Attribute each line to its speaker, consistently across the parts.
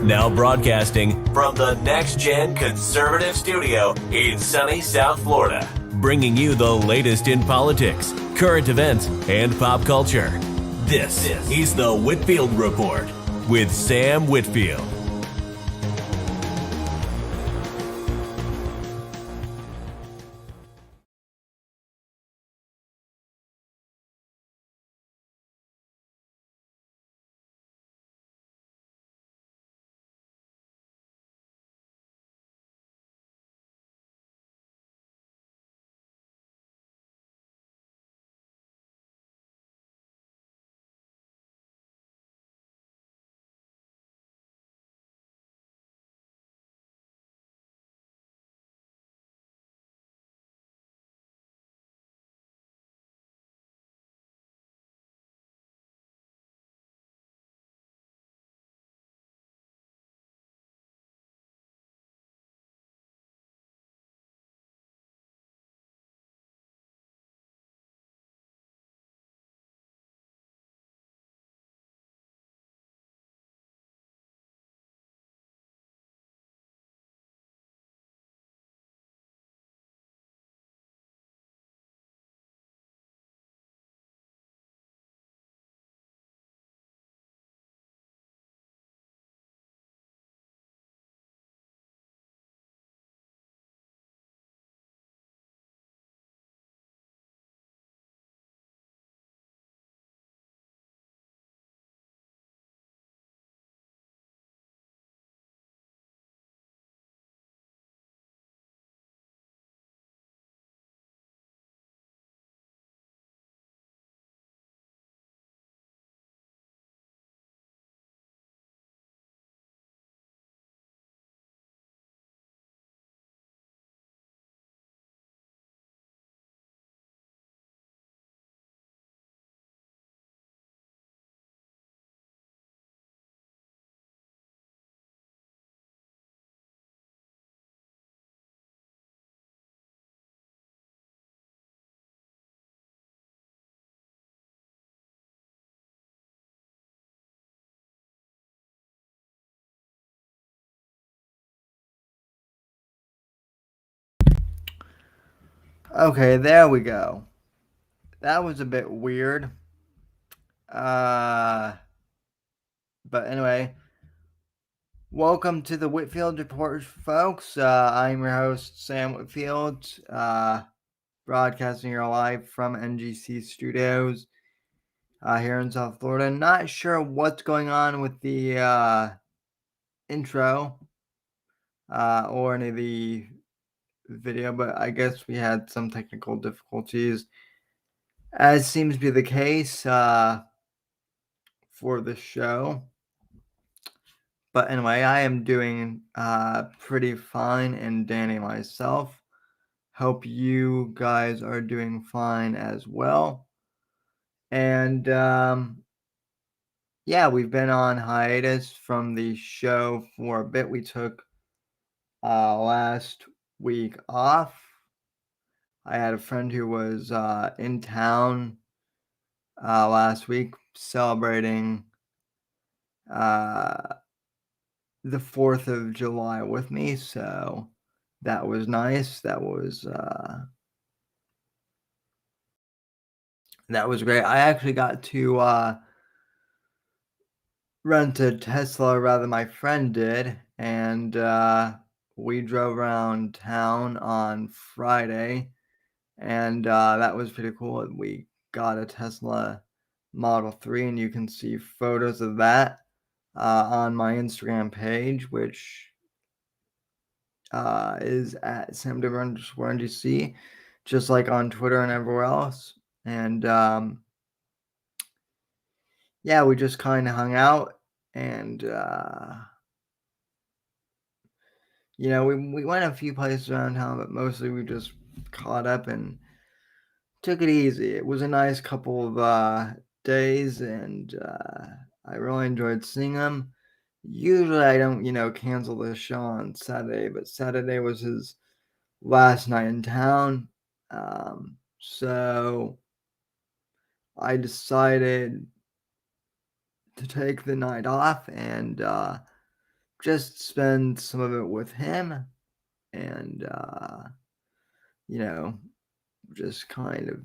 Speaker 1: Now broadcasting from the Next Gen Conservative Studio in sunny South Florida, bringing you the latest in politics, current events, and pop culture. This is the Whitfield Report with Sam Whitfield.
Speaker 2: Okay, there we go. That was a bit weird. Uh, but anyway, welcome to the Whitfield Report, folks. I'm your host, Sam Whitfield, broadcasting here live from NGC Studios here in South Florida. Not sure what's going on with the intro or any of the video, but I guess we had some technical difficulties, as seems to be the case for the show. But anyway, I am doing pretty fine and Danny myself. Hope you guys are doing fine as well. And yeah, we've been on hiatus from the show for a bit. We took last week off. I had a friend who was in town last week celebrating the 4th of July with me, so that was nice. That was great. I actually got to rent a Tesla, or rather my friend did, and we drove around town on Friday, and that was pretty cool. We got a Tesla Model 3, and you can see photos of that on my Instagram page, which is at samdiver_NGC, just like on Twitter and everywhere else. And yeah, we just kind of hung out, and you know, we went a few places around town, but mostly we just caught up and took it easy. It was a nice couple of days, and I really enjoyed seeing him. Usually I don't, cancel the show on Saturday, but Saturday was his last night in town. So I decided to take the night off and just spend some of it with him and, you know, just kind of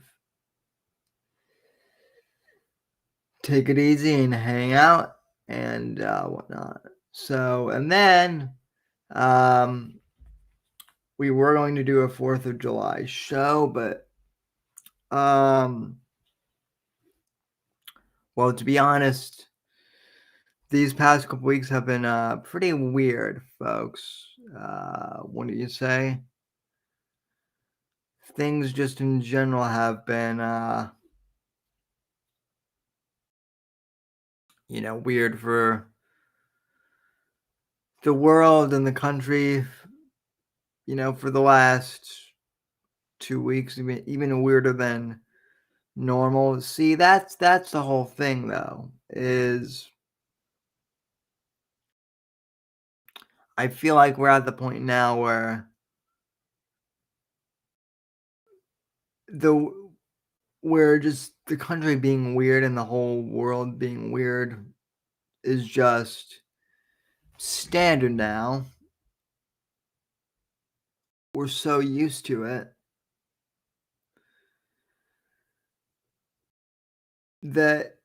Speaker 2: take it easy and hang out and whatnot. So, and then um, we were going to do a 4th of July show, but um, well, to be honest, these past couple weeks have been pretty weird, folks. What do you say? Things just in general have been, weird for the world and the country, for the last 2 weeks, even weirder than normal. See, that's the whole thing, though, is I feel like we're at the point now where the where just the country being weird and the whole world being weird is just standard now. We're so used to it that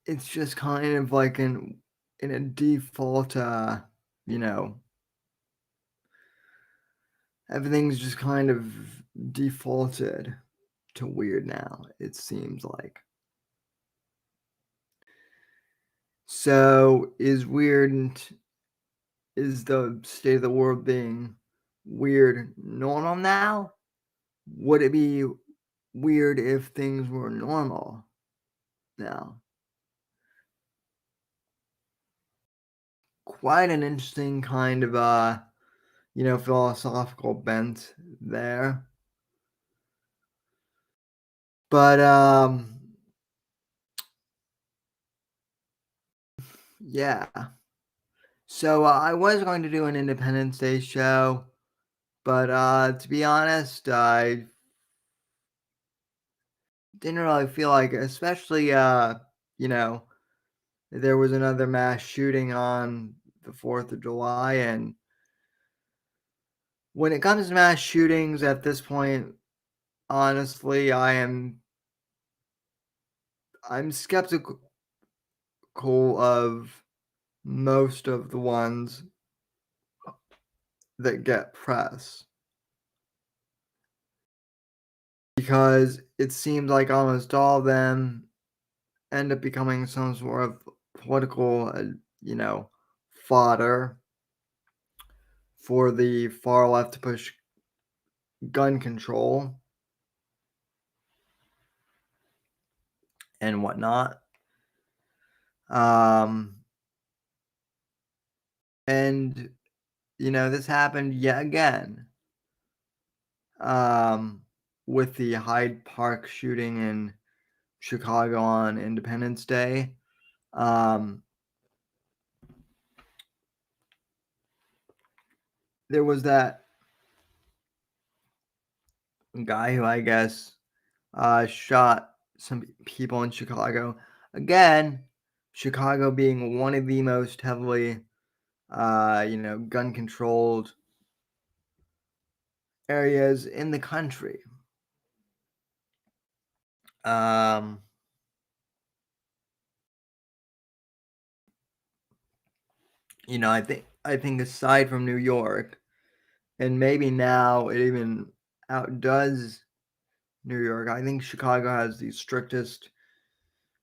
Speaker 2: it's just kind of like in a default, you know, everything's just kind of defaulted to weird now, it seems like. So is the state of the world being weird normal now? Would it be weird if things were normal now? Quite an interesting kind of philosophical bent there. But yeah. So I was going to do an Independence Day show, but to be honest, I didn't really feel like it, especially you know, there was another mass shooting on the 4th of July, and when it comes to mass shootings at this point, honestly, I'm skeptical of most of the ones that get press because it seems like almost all of them end up becoming some sort of political, you know, fodder for the far left to push gun control and whatnot. Um, and this happened yet again um, with the Hyde Park shooting in Chicago on Independence Day. Um, there was that guy who I guess shot some people in Chicago. Again, Chicago being one of the most heavily, gun controlled areas in the country. Um, I think aside from New York, and maybe now it even outdoes New York. I think Chicago has the strictest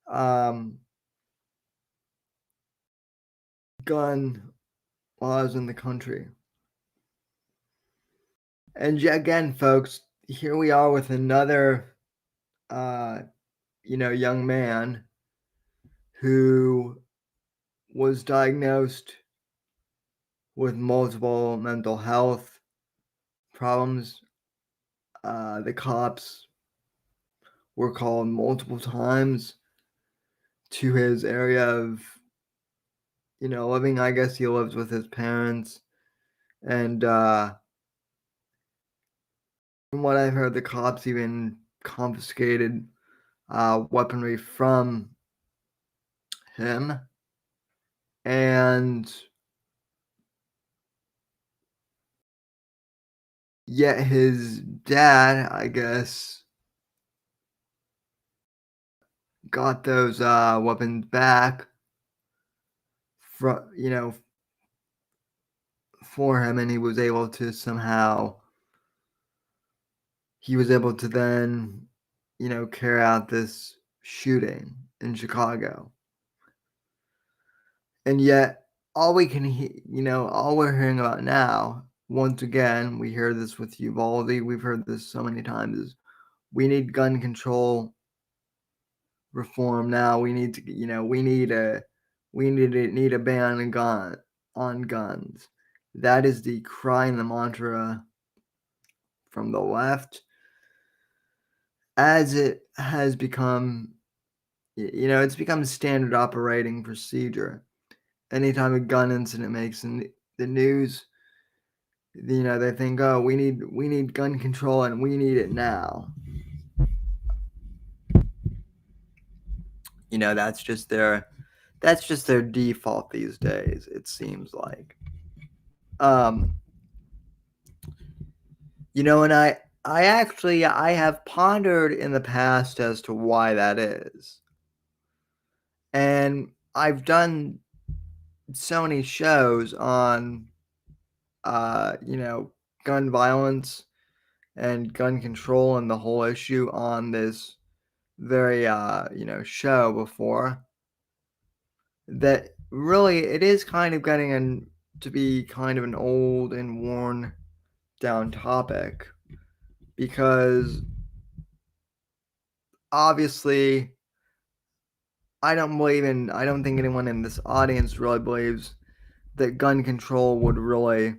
Speaker 2: um, gun laws in the country. And again, folks, here we are with another, young man who was diagnosed with multiple mental health problems. The cops were called multiple times to his area of, living. I guess he lives with his parents. And from what I've heard, the cops even confiscated weaponry from him. And Yet his dad, I guess, got those weapons back from for him, and he was able to then carry out this shooting in Chicago. And yet all we can all we're hearing about now, once again, we hear this with Uvalde, we've heard this so many times, is we need gun control reform now. We need to need a ban on guns. That is the cry and the mantra from the left, as it has become it's become standard operating procedure. Anytime a gun incident makes the news, they think, oh, we need gun control and we need it now. That's just their default these days, it seems like. And I have pondered in the past as to why that is. And I've done so many shows on gun violence and gun control and the whole issue on this very show before, that really it is kind of getting to be kind of an old and worn down topic, because obviously I don't think anyone in this audience really believes that gun control would really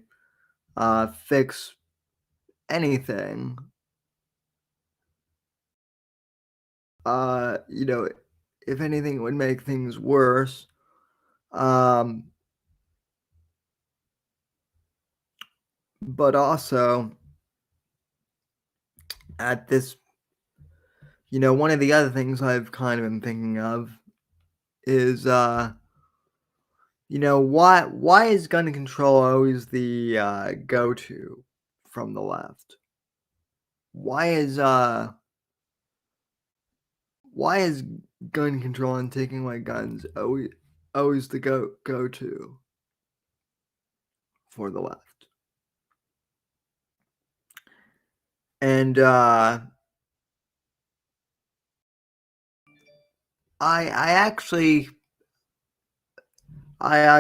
Speaker 2: fix anything. If anything, it would make things worse. But also, at this, one of the other things I've kind of been thinking of is, why is gun control always the go-to from the left? Why is gun control and taking away guns always the go-to for the left? And I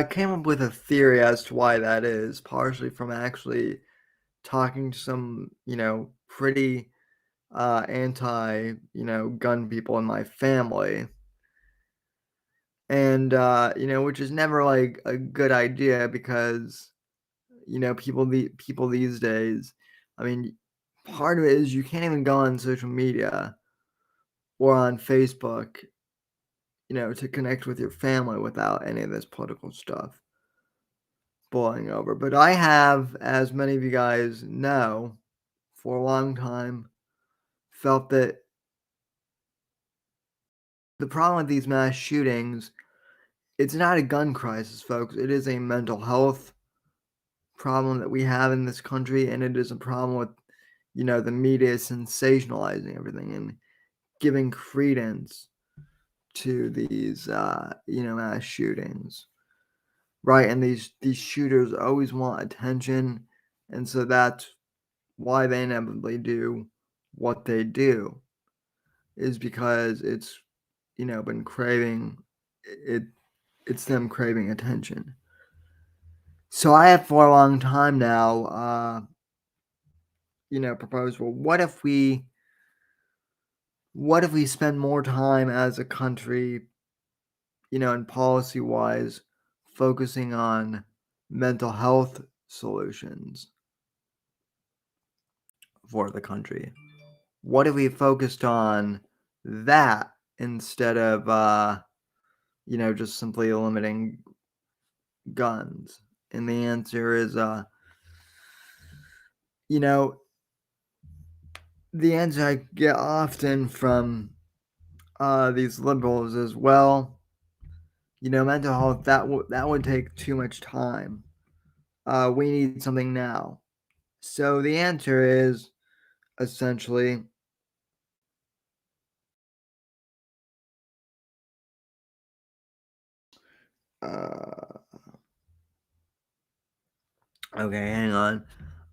Speaker 2: came up with a theory as to why that is, partially from actually talking to some, pretty anti, gun people in my family. And, which is never like a good idea, because, people these days, I mean, part of it is you can't even go on social media or on Facebook, to connect with your family without any of this political stuff boiling over. But I have, as many of you guys know, for a long time felt that the problem with these mass shootings, it's not a gun crisis, folks. It is a mental health problem that we have in this country, and it is a problem with, the media sensationalizing everything and giving credence to these, mass shootings, right? And these shooters always want attention, and so that's why they inevitably do what they do, is because it's, been craving it. It's them craving attention. So I have for a long time now, proposed, well, what if we spend more time as a country, and policy wise, focusing on mental health solutions for the country? What if we focused on that instead of, just simply limiting guns? And the answer is, the answer I get often from these liberals is, well, mental health, that would take too much time. We need something now. So the answer is essentially uh, okay, hang on.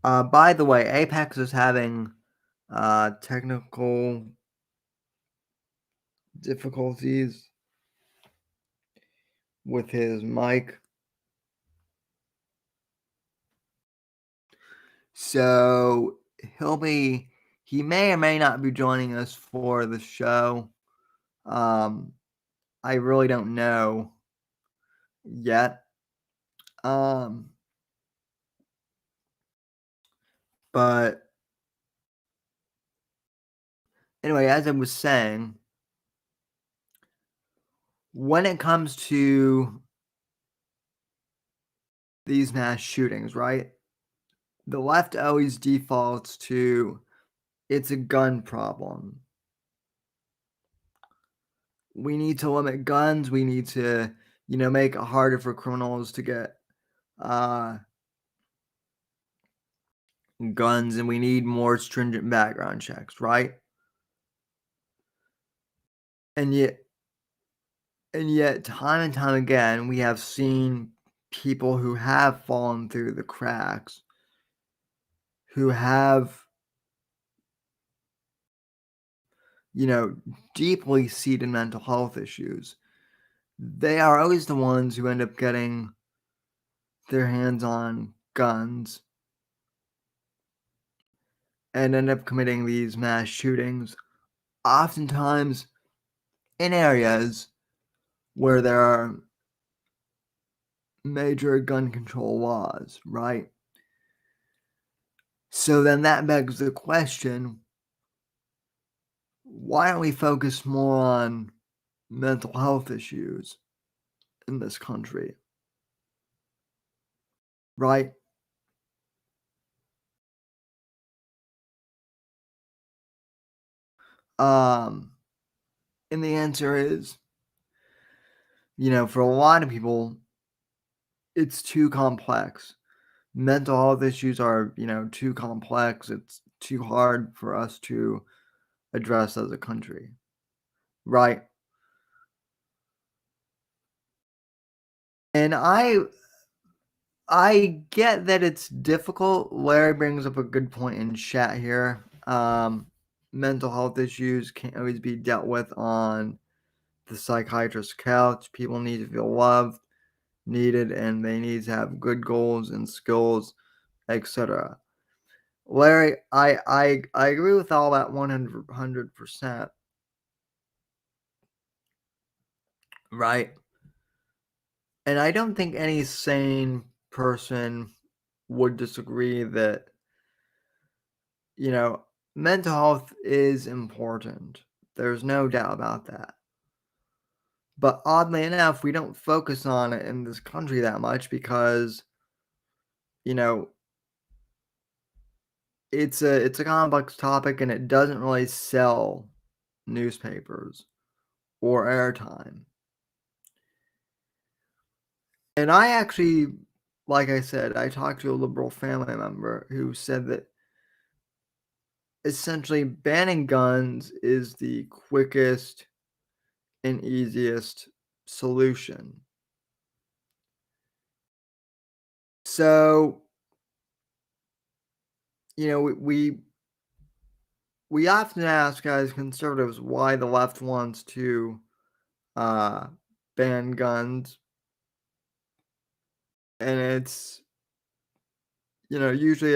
Speaker 2: By the way, Apex is having technical difficulties with his mic. So he may or may not be joining us for the show. I really don't know yet. But anyway, as I was saying, when it comes to these mass shootings, right? The left always defaults to it's a gun problem. We need to limit guns. We need to, make it harder for criminals to get uh, guns, and we need more stringent background checks, right? And yet, time and time again, we have seen people who have fallen through the cracks, who have, deeply seated mental health issues. They are always the ones who end up getting their hands on guns and end up committing these mass shootings, oftentimes in areas where there are major gun control laws, right? So then that begs the question, why don't we focus more on mental health issues in this country? Right? Um, and the answer is, for a lot of people, it's too complex. Mental health issues are, too complex. It's too hard for us to address as a country. Right? And I get that it's difficult. Larry brings up a good point in chat here. Mental health issues can't always be dealt with on the psychiatrist's couch. People need to feel loved, needed, and they need to have good goals and skills, etc. Larry, I agree with all that 100%. Right? And I don't think any sane person would disagree that, mental health is important. There's no doubt about that. But oddly enough, we don't focus on it in this country that much because, you know, it's a complex topic and it doesn't really sell newspapers or airtime. And I actually, like I said, I talked to a liberal family member who said that essentially banning guns is the quickest and easiest solution. So, we often ask as conservatives why the left wants to uh, ban guns, and it's usually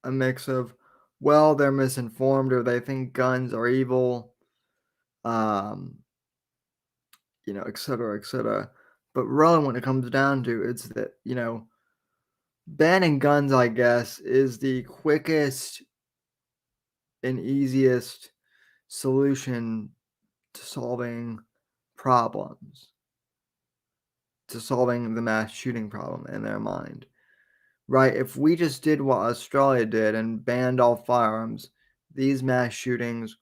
Speaker 2: a mix of, well, they're misinformed or they think guns are evil, um, et cetera, et cetera. But really, when it comes down to it's that banning guns, I guess, is the quickest and easiest solution to solving problems, to solving the mass shooting problem in their mind. Right? If we just did what Australia did and banned all firearms, these mass shootings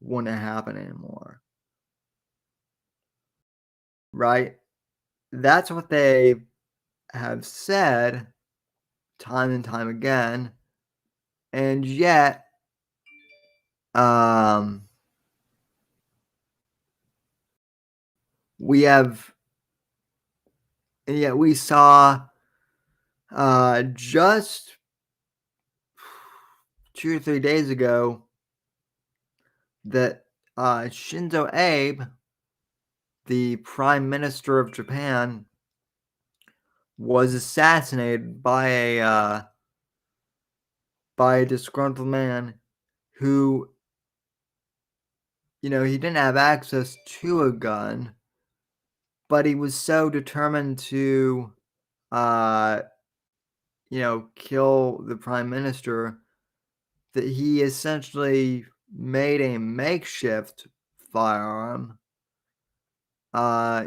Speaker 2: wouldn't happen anymore. Right? That's what they have said time and time again. And yet, we have, and yet we saw just 2 or 3 days ago that Shinzo Abe, the Prime Minister of Japan, was assassinated by a disgruntled man who, he didn't have access to a gun, but he was so determined to, uh, kill the prime minister that he essentially made a makeshift firearm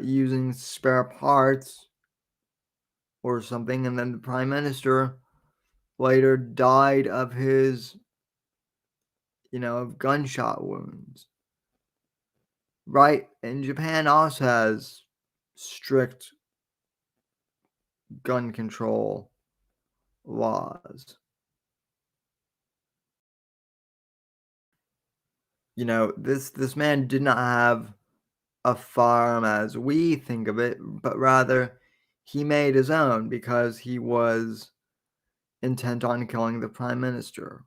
Speaker 2: using spare parts or something, and then the prime minister later died of his, of gunshot wounds. Right? And Japan also has strict gun control laws. This man did not have a firearm as we think of it, but rather he made his own because he was intent on killing the prime minister.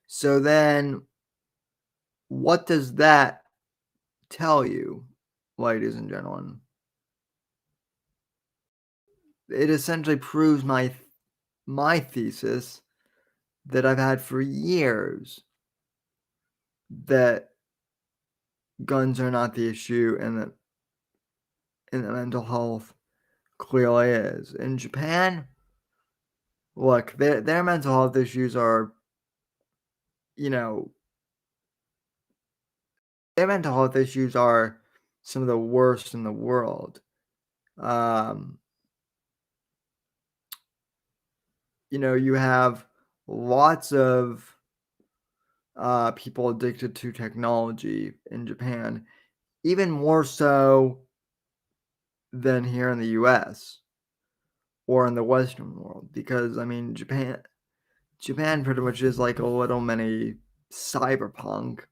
Speaker 2: So then, what does that tell you, ladies and gentlemen? It essentially proves my thesis that I've had for years, that guns are not the issue and that mental health clearly is. In Japan, look, their mental health issues are, you know, their mental health issues are some of the worst in the world. You have lots of people addicted to technology in Japan, even more so than here in the US or in the Western world, because I mean Japan pretty much is like a little mini cyberpunk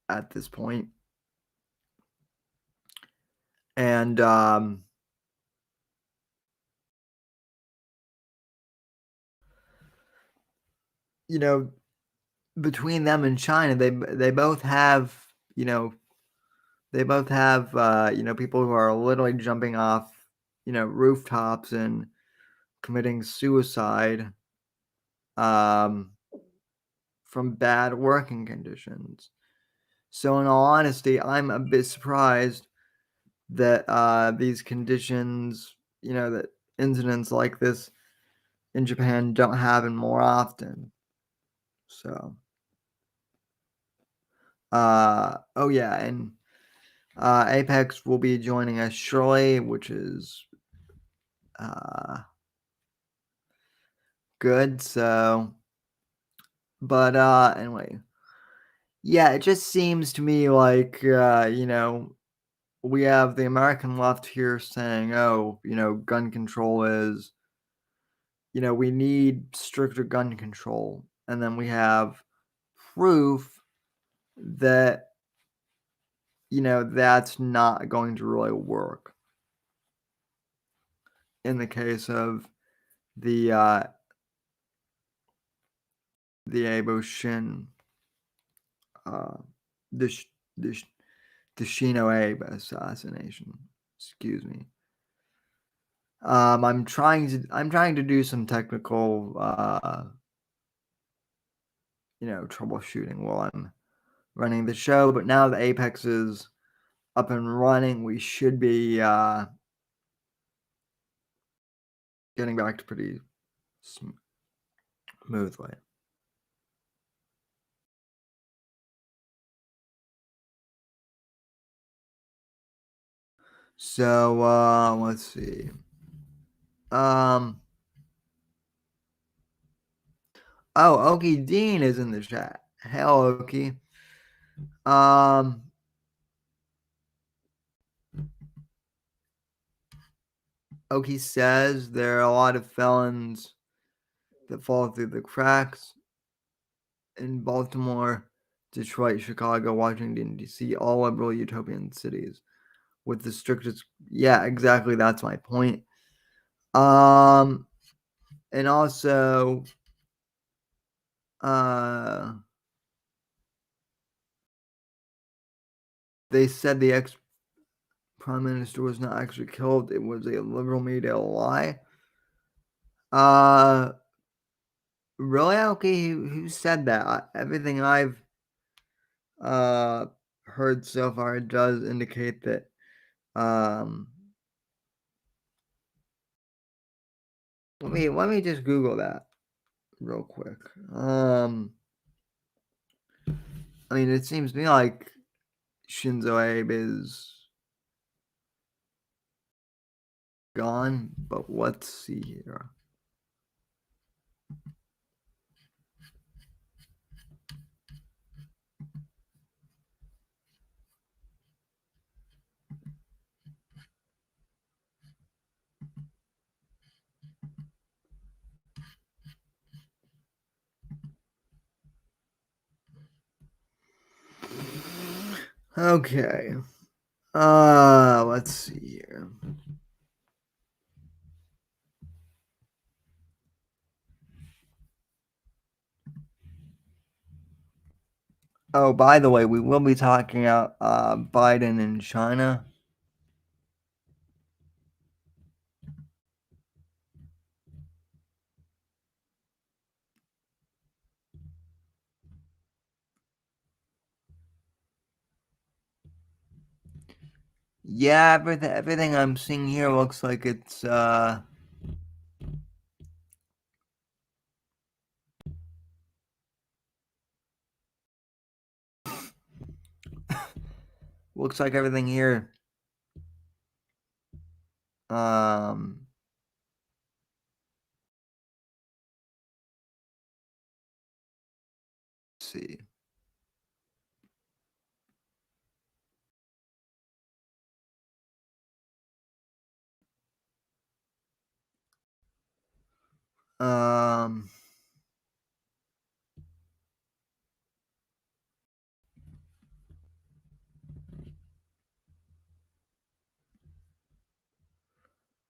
Speaker 2: at this point. And you know, between them and China, they both have, people who are literally jumping off, rooftops and committing suicide um, from bad working conditions. So, in all honesty, I'm a bit surprised that these conditions, that incidents like this in Japan don't happen more often. So, oh yeah, and Apex will be joining us shortly, which is good. So, but anyway, yeah, it just seems to me like we have the American left here saying, oh, gun control is, we need stricter gun control, and then we have proof that that's not going to really work in the case of the Abe Shin, the the the Shino Abe assassination. Excuse me. I'm trying to do some technical troubleshooting while I'm running the show, but now the Apex is up and running, we should be getting back to pretty smoothly. So let's see. Okie Dean is in the chat. Hell, Okie. Okie says there are a lot of felons that fall through the cracks in Baltimore, Detroit, Chicago, Washington, D.C., all liberal utopian cities with the strictest. Yeah, exactly. That's my point. And also, they said the ex-prime minister was not actually killed. It was a liberal media lie. Really? Okay, who said that? Everything I've heard so far does indicate that let me just Google that real quick. I mean, it seems to me like Shinzo Abe is gone, but let's see here. Okay. Let's see here. Oh, by the way, we will be talking about Biden in China. Yeah, everything I'm seeing here looks like it's looks like everything here let's see. Um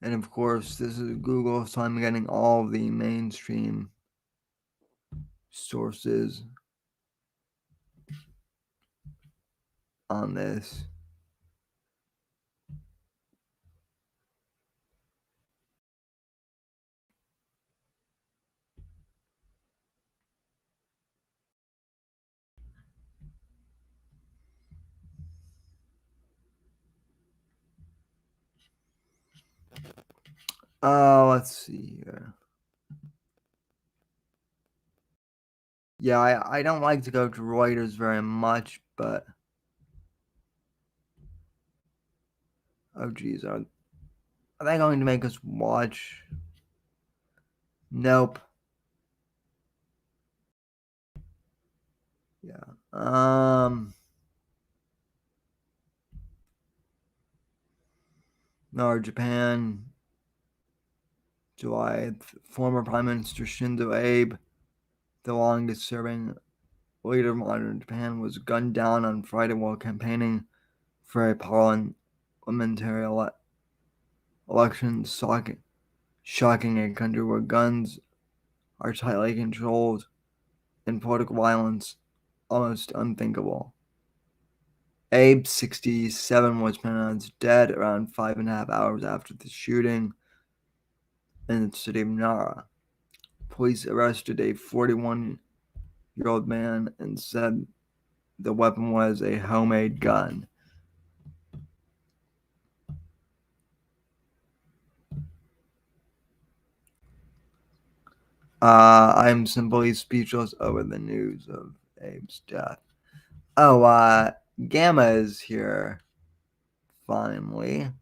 Speaker 2: and of course this is Google, so I'm getting all the mainstream sources on this. Let's see here. Yeah, I don't like to go to Reuters very much, but oh geez, are they going to make us watch? Nope. Yeah. No, Japan, July. Former Prime Minister Shinzo Abe, the longest-serving leader of modern Japan, was gunned down on Friday while campaigning for a parliamentary election, shocking a country where guns are tightly controlled and political violence almost unthinkable. Abe, 67, was pronounced dead around 5.5 hours after the shooting in the city of Nara. Police arrested a 41-year-old man and said the weapon was a homemade gun. I'm simply speechless over the news of Abe's death. Oh, Gamma is here. Finally.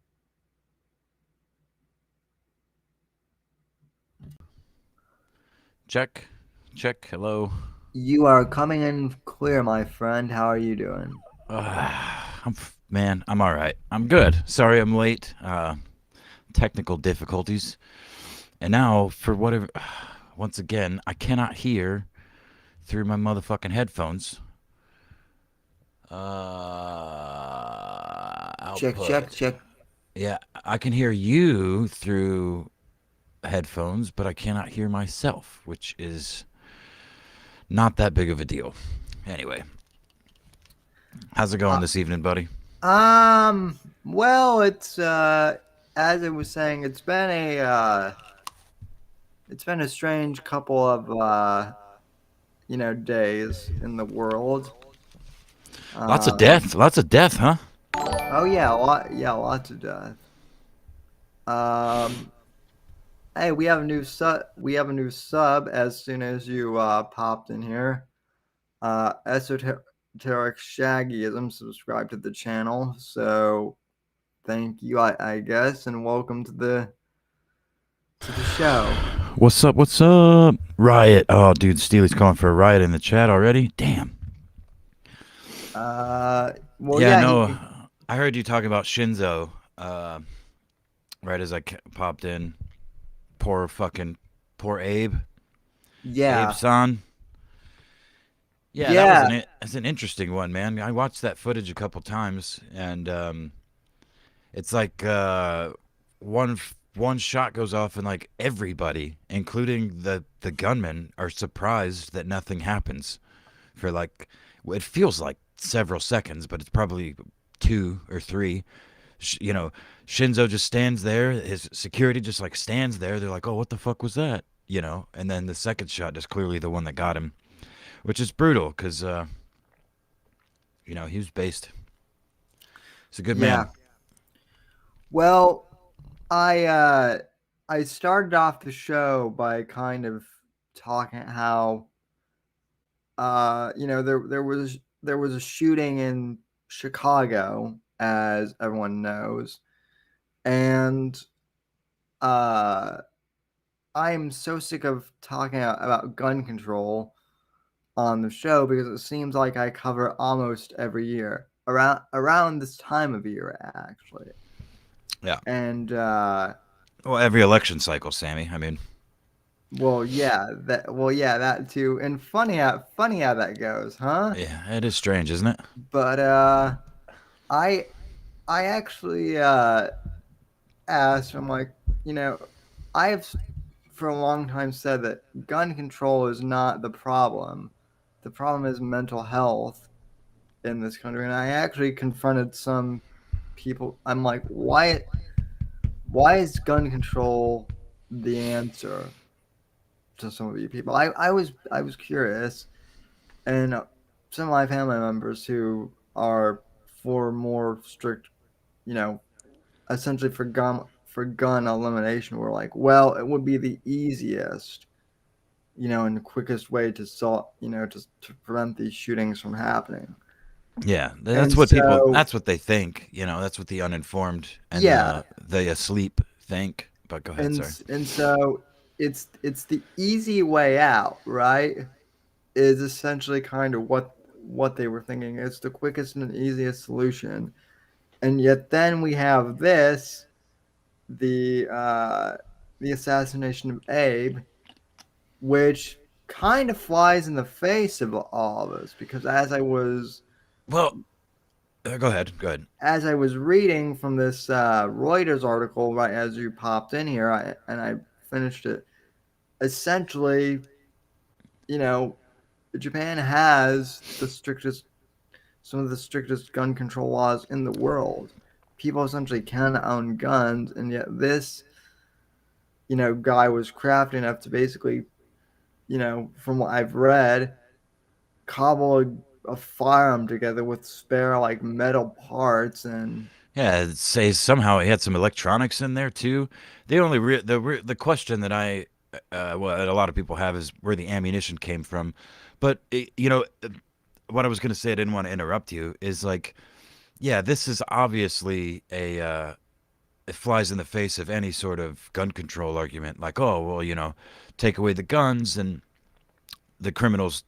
Speaker 3: Check. Check. Hello.
Speaker 2: You are coming in clear, my friend. How are you doing?
Speaker 3: I'm all right. I'm good. Sorry I'm late. Technical difficulties. And now, for once again, I cannot hear through my motherfucking headphones.
Speaker 2: Check, check,
Speaker 3: Output.
Speaker 2: check.
Speaker 3: Yeah, I can hear you through headphones, but I cannot hear myself, which is not that big of a deal. Anyway, how's it going
Speaker 2: Uh,
Speaker 3: this evening, buddy?
Speaker 2: well, it's as I was saying, it's been a strange couple of days in the world.
Speaker 3: Lots of
Speaker 2: Um,
Speaker 3: death. Lots of death, huh?
Speaker 2: oh yeah, lots of death. Um, hey, we have a new sub. We have a new sub as soon as you popped in here. Esoteric Shaggyism subscribed to the channel, so thank you, I guess, and welcome to the show.
Speaker 3: What's up? What's up? Riot. Oh, dude, Steely's calling for a riot in the chat already. Damn.
Speaker 2: Well,
Speaker 3: Yeah,
Speaker 2: yeah,
Speaker 3: no. I heard you talking about Shinzo. Right as I popped in. Poor Abe. Abe
Speaker 2: yeah,
Speaker 3: San. Yeah, that was
Speaker 2: yeah,
Speaker 3: that's an interesting one, man. I watched that footage a couple times, and it's like one shot goes off, and like everybody, including the gunmen, are surprised that nothing happens for like it feels like several seconds, but it's probably 2 or 3. Shinzo just stands there. His security just like stands there. They're like, "Oh, what the fuck was that?" And then the second shot is clearly the one that got him, which is brutal because he was based. He's a good
Speaker 2: yeah.
Speaker 3: man.
Speaker 2: Well, I started off the show by kind of talking how there was a shooting in Chicago, as everyone knows, and uh I am so sick of talking about gun control on the show because it seems like I cover almost every year around this time of year actually.
Speaker 3: Yeah.
Speaker 2: And
Speaker 3: Well, every election cycle, Sammy. I mean,
Speaker 2: yeah, that too. And funny how that goes, huh?
Speaker 3: yeah, it is strange, isn't it?
Speaker 2: But I I actually asked. I'm like, you know, I have for a long time said that gun control is not the problem. The problem is mental health in this country, and I actually confronted some people. I'm like, why is gun control the answer to some of you people? I was curious, and some of my family members who are for more strict, you know, essentially for gun elimination were like, well, it would be the easiest, and the quickest way to solve, to prevent these shootings from happening.
Speaker 3: Yeah, that's
Speaker 2: And
Speaker 3: what people.
Speaker 2: so,
Speaker 3: That's what they think. That's what the uninformed and
Speaker 2: yeah,
Speaker 3: the asleep think. But go ahead, sorry.
Speaker 2: and so it's the easy way out, right? Is essentially kind of what they were thinking. It's the quickest and easiest solution, and yet then we have this the assassination of Abe, which kind of flies in the face of all of us because
Speaker 3: Well, go ahead. Go ahead.
Speaker 2: as I was reading from this Reuters article right as you popped in here, I finished it. Essentially, you know, Japan has some of the strictest gun control laws in the world. People essentially can own guns, and yet this, guy was crafty enough to basically, from what I've read, cobble a firearm together with spare like metal parts and
Speaker 3: Yeah, it says somehow he had some electronics in there too. The only the question that a lot of people have is where the ammunition came from. But what I was going to say, I didn't want to interrupt you, is like, yeah, this is obviously it flies in the face of any sort of gun control argument. Like, oh well, take away the guns and the criminals,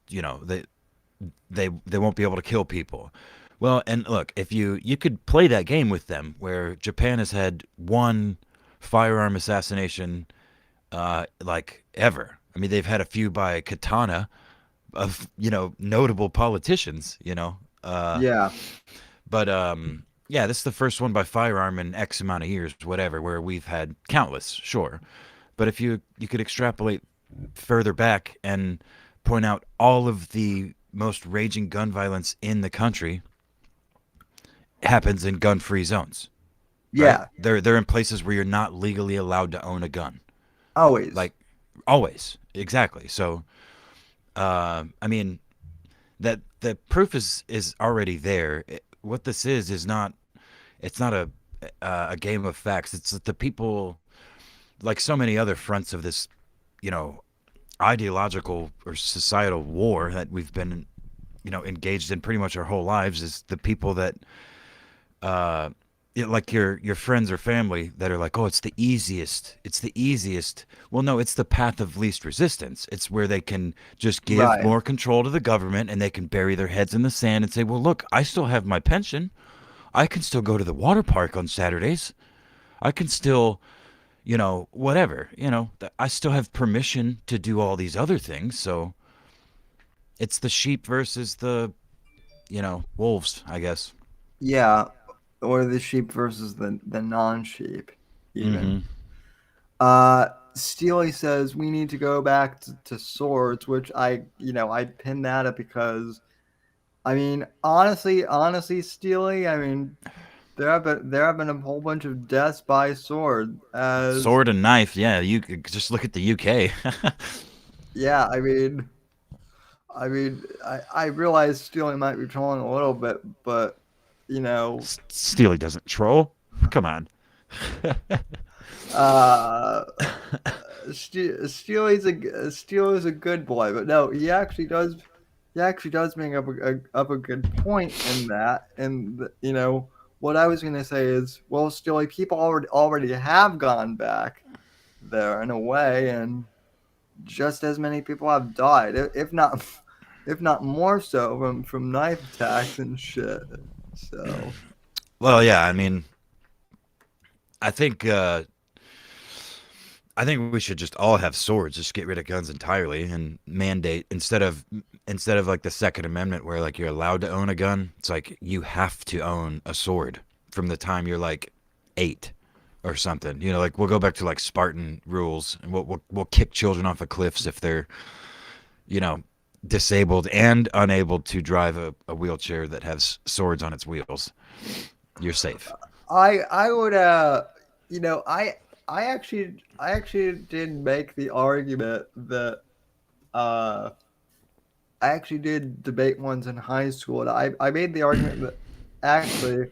Speaker 3: they won't be able to kill people. Well, and look, if you could play that game with them, where Japan has had one firearm assassination, like ever. I mean, they've had a few by katana of notable politicians.
Speaker 2: Yeah.
Speaker 3: But yeah, this is the first one by firearm in X amount of years, whatever, where we've had countless, sure. But if you could extrapolate further back and point out all of the most raging gun violence in the country happens in gun-free zones, right?
Speaker 2: Yeah.
Speaker 3: They're in places where you're not legally allowed to own a gun.
Speaker 2: Always.
Speaker 3: Like always, exactly. So, I mean, that the proof is already there. What this is not it's not a game of facts. It's that the people, like so many other fronts of this, you know, ideological or societal war that we've been, engaged in pretty much our whole lives, is the people that, uh, like your friends or family that are like, oh, it's the easiest. It's the easiest. Well, no, it's the path of least resistance. It's where they can just give
Speaker 2: Right.
Speaker 3: more control to the government and they can bury their heads in the sand and say, well, look, I still have my pension. I can still go to the water park on Saturdays. I can still, whatever, I still have permission to do all these other things. So it's the sheep versus the, wolves, I guess.
Speaker 2: Yeah. Or the sheep versus the non-sheep, even.
Speaker 3: Mm-hmm.
Speaker 2: Steely says we need to go back to swords, which I pinned that up because I mean, honestly, Steely, I mean, there have been a whole bunch of deaths by sword as
Speaker 3: Sword and knife. Yeah, you could just look at the UK.
Speaker 2: yeah, I realize Steely might be trolling a little bit, but you know,
Speaker 3: Steely doesn't troll. Come on.
Speaker 2: uh Steely's a good boy, but no, he actually does bring up a good point in that. And what I was gonna say is, well, Steely, people already have gone back there in a way, and just as many people have died, if not if not more so from knife attacks and shit. So
Speaker 3: Well, yeah. I mean, I think I think we should just all have swords. Just get rid of guns entirely and mandate instead of like the Second Amendment where like you're allowed to own a gun. It's like you have to own a sword from the time you're like 8 or something. Like we'll go back to like Spartan rules and we'll kick children off of cliffs if they're you know disabled and unable to drive a wheelchair that has swords on its wheels. You're safe.
Speaker 2: I would you know I actually did make the argument that uh I actually did debate ones in high school, and I made the argument that actually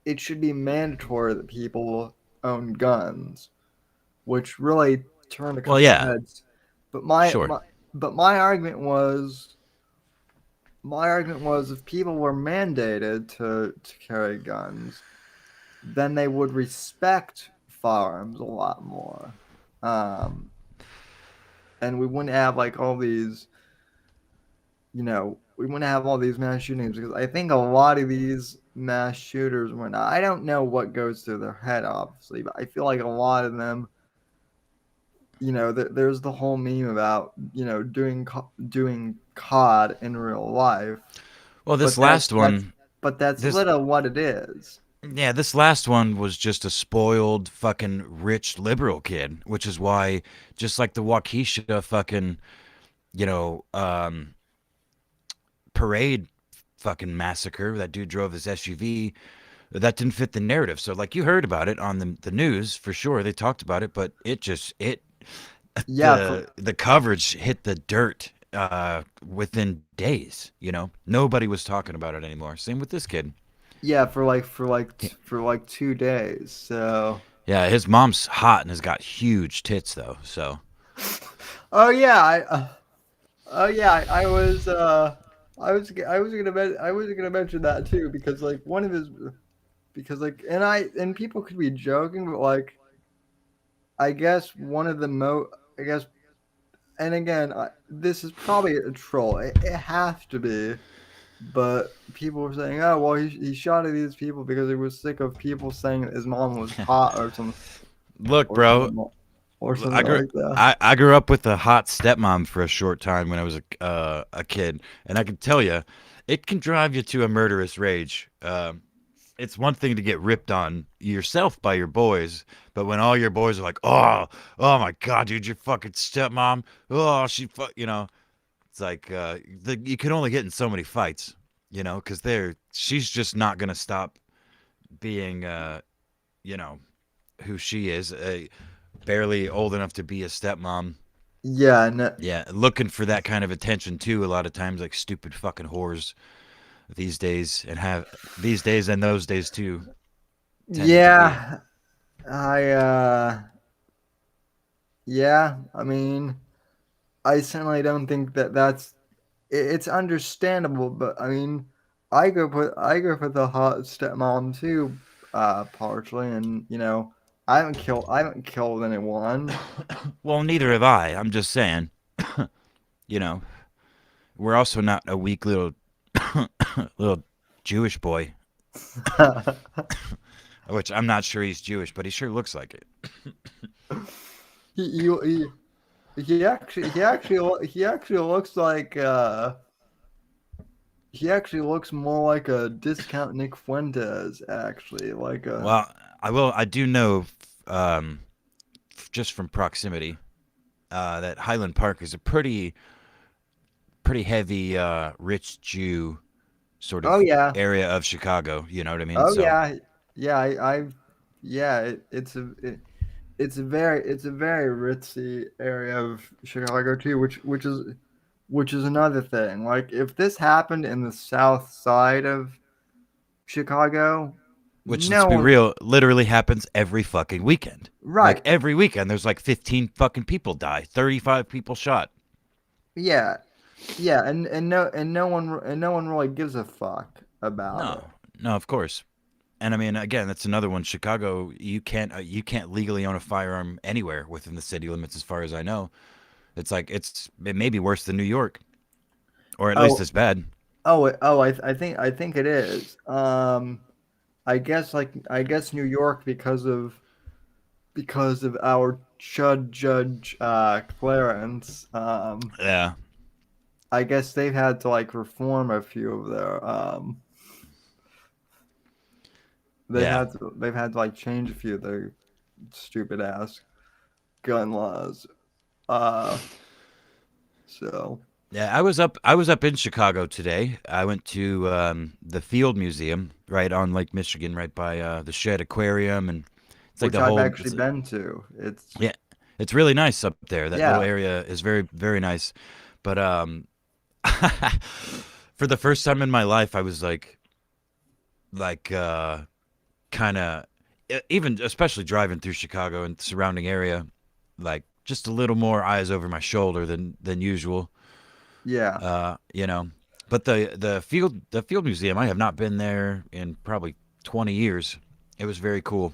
Speaker 2: it should be mandatory that people own guns, which really turned a
Speaker 3: Well,
Speaker 2: couple
Speaker 3: yeah,
Speaker 2: heads. But my,
Speaker 3: sure.
Speaker 2: my but my argument was if people were mandated to carry guns, then they would respect firearms a lot more. Um, and we wouldn't have like all these, we wouldn't have all these mass shootings because I think a lot of these mass shooters and whatnot, I don't know what goes through their head, obviously, but I feel like a lot of them, there's the whole meme about, doing COD in real life,
Speaker 3: Well,
Speaker 2: but
Speaker 3: this last one,
Speaker 2: that's
Speaker 3: this
Speaker 2: literally what it is.
Speaker 3: yeah, this last one was just a spoiled fucking rich liberal kid, which is why, just like the Waukesha fucking, you know, parade fucking massacre, that dude drove this SUV, that didn't fit the narrative. So, like, you heard about it on the news for sure. They talked about it, but it
Speaker 2: Yeah,
Speaker 3: the coverage hit the dirt within days. Nobody was talking about it anymore. Same with this kid.
Speaker 2: yeah, for like 2 days. So,
Speaker 3: Yeah, his mom's hot and has got huge tits though. So
Speaker 2: oh yeah, I was gonna mention that too because like one of his because like and people could be joking, but like I guess one of the I guess, and again, this is probably a troll. It has to be, but people were saying, oh well, he shot at these people because he was sick of people saying that his mom was hot or
Speaker 3: look,
Speaker 2: or
Speaker 3: bro.
Speaker 2: something or
Speaker 3: I
Speaker 2: something
Speaker 3: grew
Speaker 2: like that.
Speaker 3: I grew up with a hot stepmom for a short time when I was a kid, and I can tell you, it can drive you to a murderous rage. It's one thing to get ripped on yourself by your boys, but when all your boys are like, oh my god, dude, your fucking stepmom, oh it's like you can only get in so many fights, because she's just not gonna stop being, you know, who she is, barely old enough to be a stepmom.
Speaker 2: Yeah, no,
Speaker 3: Yeah, looking for that kind of attention too. A lot of times, like stupid fucking whores these days and those days too tended to be.
Speaker 2: yeah, I yeah, I mean, I certainly don't think that it's understandable, but I mean, I go for the hot stepmom too, partially, and I haven't killed anyone.
Speaker 3: Well, neither have I. I'm just saying, you know, we're also not a weak little Jewish boy, which I'm not sure he's Jewish, but he sure looks like it.
Speaker 2: he, he he actually looks like he actually looks more like a discount Nick Fuentes, actually, like a
Speaker 3: Well, I do know, um, just from proximity, that Highland Park is a pretty heavy, rich Jew sort
Speaker 2: oh
Speaker 3: of
Speaker 2: yeah,
Speaker 3: area of Chicago. You know what I mean?
Speaker 2: oh
Speaker 3: So,
Speaker 2: yeah, yeah, yeah, it's a very ritzy area of Chicago too, which is another thing. Like if this happened in the south side of Chicago,
Speaker 3: which let's
Speaker 2: no
Speaker 3: be
Speaker 2: one,
Speaker 3: real, literally happens every fucking weekend. Like
Speaker 2: right.
Speaker 3: every weekend, there's like 15 fucking people die, 35 people shot.
Speaker 2: Yeah, yeah, and no one really gives a fuck about
Speaker 3: No,
Speaker 2: it.
Speaker 3: no, of course. And I mean, again, that's another one. Chicago, you can't legally own a firearm anywhere within the city limits, as far as I know. It may be worse than New York, or at least
Speaker 2: Oh,
Speaker 3: as bad.
Speaker 2: I think it is. I guess New York because of our Chud Judge Clarence.
Speaker 3: Yeah,
Speaker 2: I guess they've had to like reform a few of their
Speaker 3: yeah,
Speaker 2: they've had to like change a few of their stupid ass gun laws. Uh, so
Speaker 3: yeah. I was up in Chicago today. I went to the Field Museum right on Lake Michigan, right by the Shed Aquarium, and it's like
Speaker 2: which
Speaker 3: the
Speaker 2: I've
Speaker 3: whole.
Speaker 2: actually been to. It's
Speaker 3: Yeah, it's really nice up there. That little
Speaker 2: yeah,
Speaker 3: area is very, very nice. But for the first time in my life, I was like kind of, even especially driving through Chicago and surrounding area, like just a little more eyes over my shoulder than usual.
Speaker 2: yeah.
Speaker 3: You know. But the field museum, I have not been there in probably 20 years. It was very cool.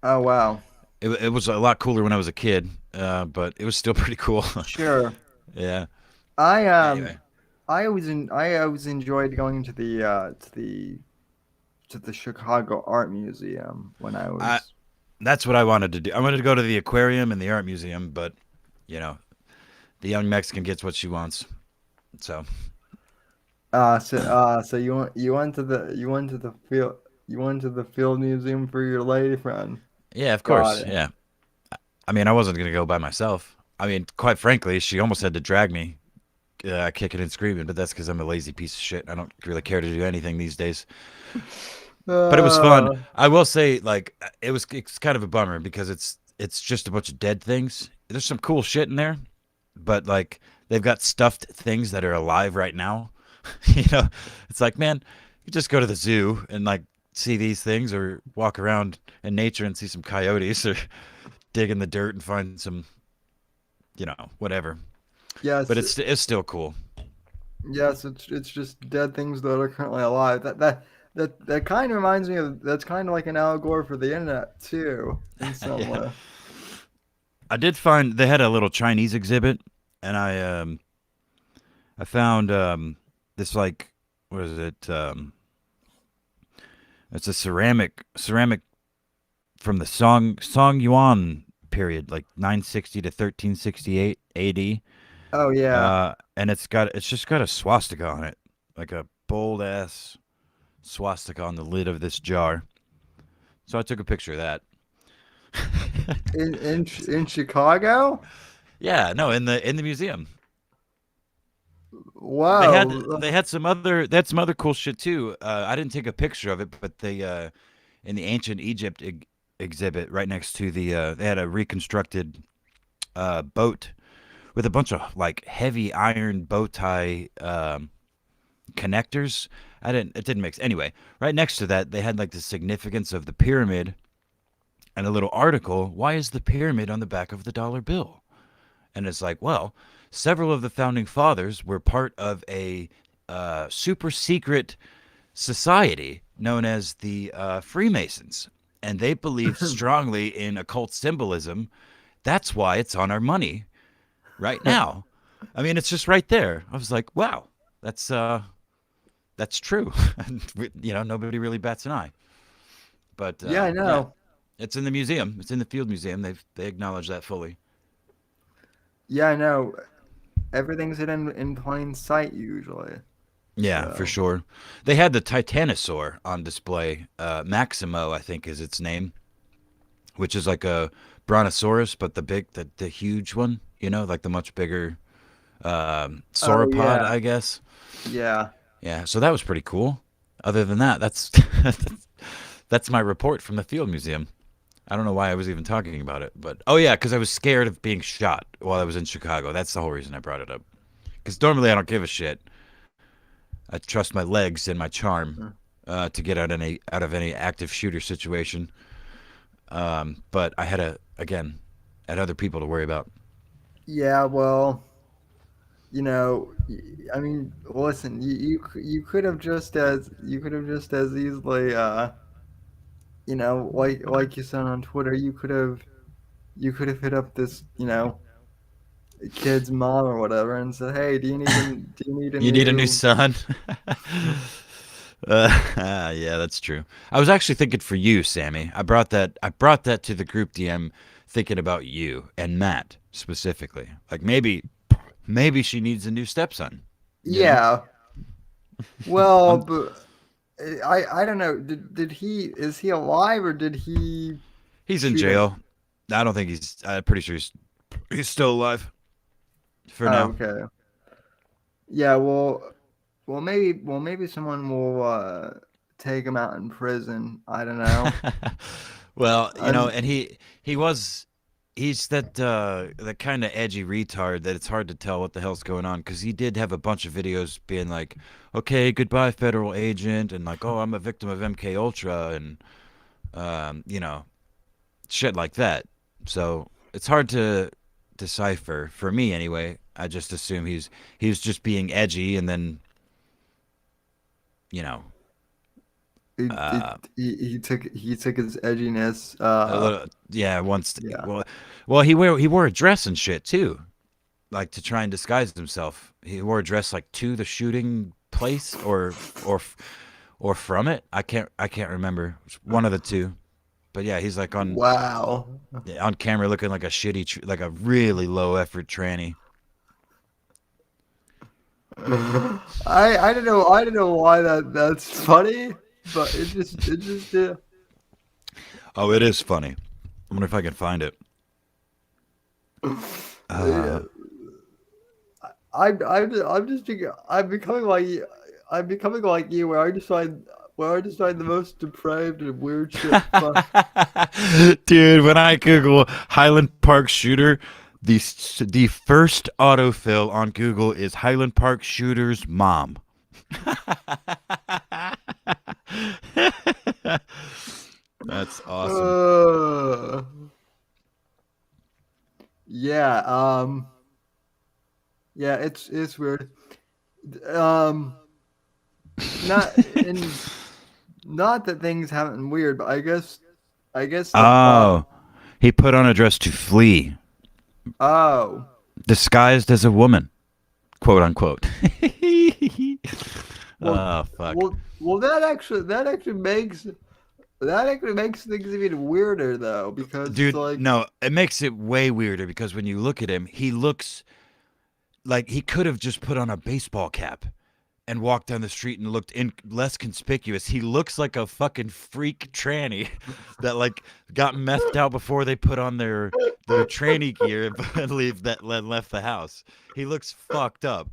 Speaker 2: Oh wow.
Speaker 3: It was a lot cooler when I was a kid, but it was still pretty cool.
Speaker 2: Sure.
Speaker 3: Yeah.
Speaker 2: I
Speaker 3: Anyway,
Speaker 2: I always enjoyed going to the Chicago Art Museum when I
Speaker 3: I
Speaker 2: was
Speaker 3: that's what I wanted to do. I wanted to go to the aquarium and the art museum, but you know, the young Mexican gets what she wants. So
Speaker 2: so you went to the field museum for your lady friend.
Speaker 3: yeah, of
Speaker 2: Got
Speaker 3: course,
Speaker 2: it.
Speaker 3: yeah. I mean, I wasn't gonna go by myself. I mean, quite frankly, she almost had to drag me, kicking and screaming. But that's because I'm a lazy piece of shit. I don't really care to do anything these days. But it was fun.
Speaker 2: Uh,
Speaker 3: I will say, like, it's kind of a bummer because it's just a bunch of dead things. There's some cool shit in there, but like they've got stuffed things that are alive right now. It's like, man, you just go to the zoo and like see these things, or walk around in nature and see some coyotes, or dig in the dirt and find some, whatever. But
Speaker 2: yes,
Speaker 3: it's still cool.
Speaker 2: yes, it's just dead things that are currently alive. That kind of reminds me of that's kind of like an allegory for the internet too, in some
Speaker 3: Yeah,
Speaker 2: way.
Speaker 3: I did find they had a little Chinese exhibit, and I found this, like, what is it? It's a ceramic from the Song Yuan period, like 960 to 1368 AD.
Speaker 2: Oh yeah.
Speaker 3: And it's just got a swastika on it, like a bold ass swastika on the lid of this jar. So I took a picture of that.
Speaker 2: In Chicago?
Speaker 3: Yeah, no, in the museum. They had
Speaker 2: Wow.
Speaker 3: they had some other cool shit too. I didn't take a picture of it, but they in the ancient Egypt exhibit right next to they had a reconstructed boat with a bunch of like heavy iron bow tie connectors. It didn't mix. Anyway, right next to that, they had like the significance of the pyramid and a little article. Why is the pyramid on the back of the dollar bill? And it's like, well, several of the founding fathers were part of a super secret society known as the Freemasons, and they believed strongly in occult symbolism. That's why it's on our money right now. I mean, it's just right there. I was like, wow, that's true. Nobody really bats an eye. But
Speaker 2: Yeah, I
Speaker 3: yeah,
Speaker 2: know.
Speaker 3: it's in the museum. It's in the Field Museum. They acknowledge that fully.
Speaker 2: Yeah, I know. Everything's hidden in plain sight usually.
Speaker 3: Yeah, for
Speaker 2: So,
Speaker 3: sure. They had the Titanosaur on display. Maximo, I think, is its name, which is like a brontosaurus, but the huge one. Like the much bigger
Speaker 2: oh
Speaker 3: sauropod,
Speaker 2: yeah.
Speaker 3: I guess.
Speaker 2: Yeah.
Speaker 3: Yeah, so that was pretty cool. Other than that, that's that's my report from the Field Museum. I don't know why I was even talking about it, but oh yeah, because I was scared of being shot while I was in Chicago. That's the whole reason I brought it up. Because normally I don't give a shit. I trust my legs and my charm to get out of any active shooter situation. But I had had other people to worry about.
Speaker 2: Yeah, well, I mean, listen, you could have just as easily like you said on Twitter, you could have hit up this, kid's mom or whatever and said, "Hey, do you need a
Speaker 3: You need a new
Speaker 2: new?"
Speaker 3: son. Yeah, that's true. I was actually thinking for you, Sammy. I brought that to the group DM, thinking about you and Matt specifically. Like maybe she needs a new stepson. You know,
Speaker 2: Yeah. Well,
Speaker 3: I'm
Speaker 2: but I don't know. Did he is he alive or did he
Speaker 3: he's in
Speaker 2: shoot him?
Speaker 3: jail. I don't think he's. I'm pretty sure he's still alive for
Speaker 2: Oh,
Speaker 3: now.
Speaker 2: okay. Yeah, maybe someone will take him out in prison. I don't know.
Speaker 3: Well,
Speaker 2: I'm,
Speaker 3: and he's that kind of edgy retard that it's hard to tell what the hell's going on because he did have a bunch of videos being like, "Okay, goodbye, federal agent," and like, "Oh, I'm a victim of MK Ultra," and shit like that. So it's hard to decipher for me anyway. I just assume he's just being edgy, and then you know uh,
Speaker 2: he took his edginess.
Speaker 3: a little yeah.
Speaker 2: Yeah.
Speaker 3: Well he wore a dress and shit too, like to try and disguise himself. He wore a dress like to the shooting place or or from it. I can't remember. It's one of the two. But yeah, he's like
Speaker 2: Wow.
Speaker 3: on camera looking like a like a really low effort tranny.
Speaker 2: I don't know why that's funny, but it just
Speaker 3: Oh, it is funny. I wonder if I can find it.
Speaker 2: yeah.
Speaker 3: Uh,
Speaker 2: I'm just I'm becoming like I'm becoming like you where I just find the most depraved and weird shit fun.
Speaker 3: Dude, when I Google Highland Park shooter, the first autofill on Google is Highland Park shooter's mom. That's awesome.
Speaker 2: Uh, yeah, yeah, it's weird. Um, not and not that things haven't been weird, but I guess the
Speaker 3: Oh, he put on a dress to flee,
Speaker 2: oh
Speaker 3: disguised as a woman, quote unquote.
Speaker 2: well
Speaker 3: Oh fuck.
Speaker 2: well that actually makes that actually makes things even weirder though, because it's
Speaker 3: Dude,
Speaker 2: like,
Speaker 3: no, it makes it way weirder because when you look at him, he looks like he could have just put on a baseball cap and walked down the street and looked less conspicuous. He looks like a fucking freak tranny that like got methed out before they put on their tranny gear and leave that left the house. He looks fucked up.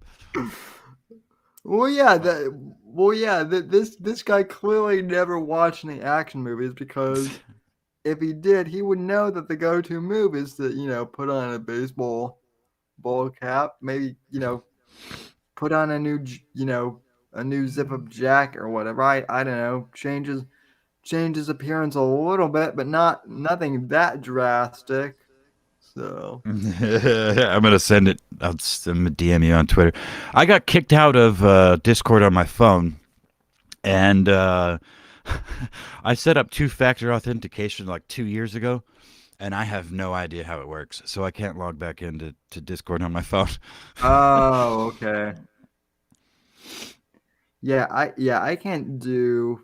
Speaker 2: well, yeah, this guy clearly never watched any action movies, because if he did, he would know that the go-to move is to, put on a baseball ball cap, maybe, put on a new zip-up jacket or whatever. I don't know, changes appearance a little bit, but nothing that drastic. So,
Speaker 3: I'm gonna send it. I'm gonna DM you on Twitter. I got kicked out of Discord on my phone, and I set up two-factor authentication like 2 years ago, and I have no idea how it works, so I can't log back into Discord on my phone.
Speaker 2: oh, okay. Yeah, I can't do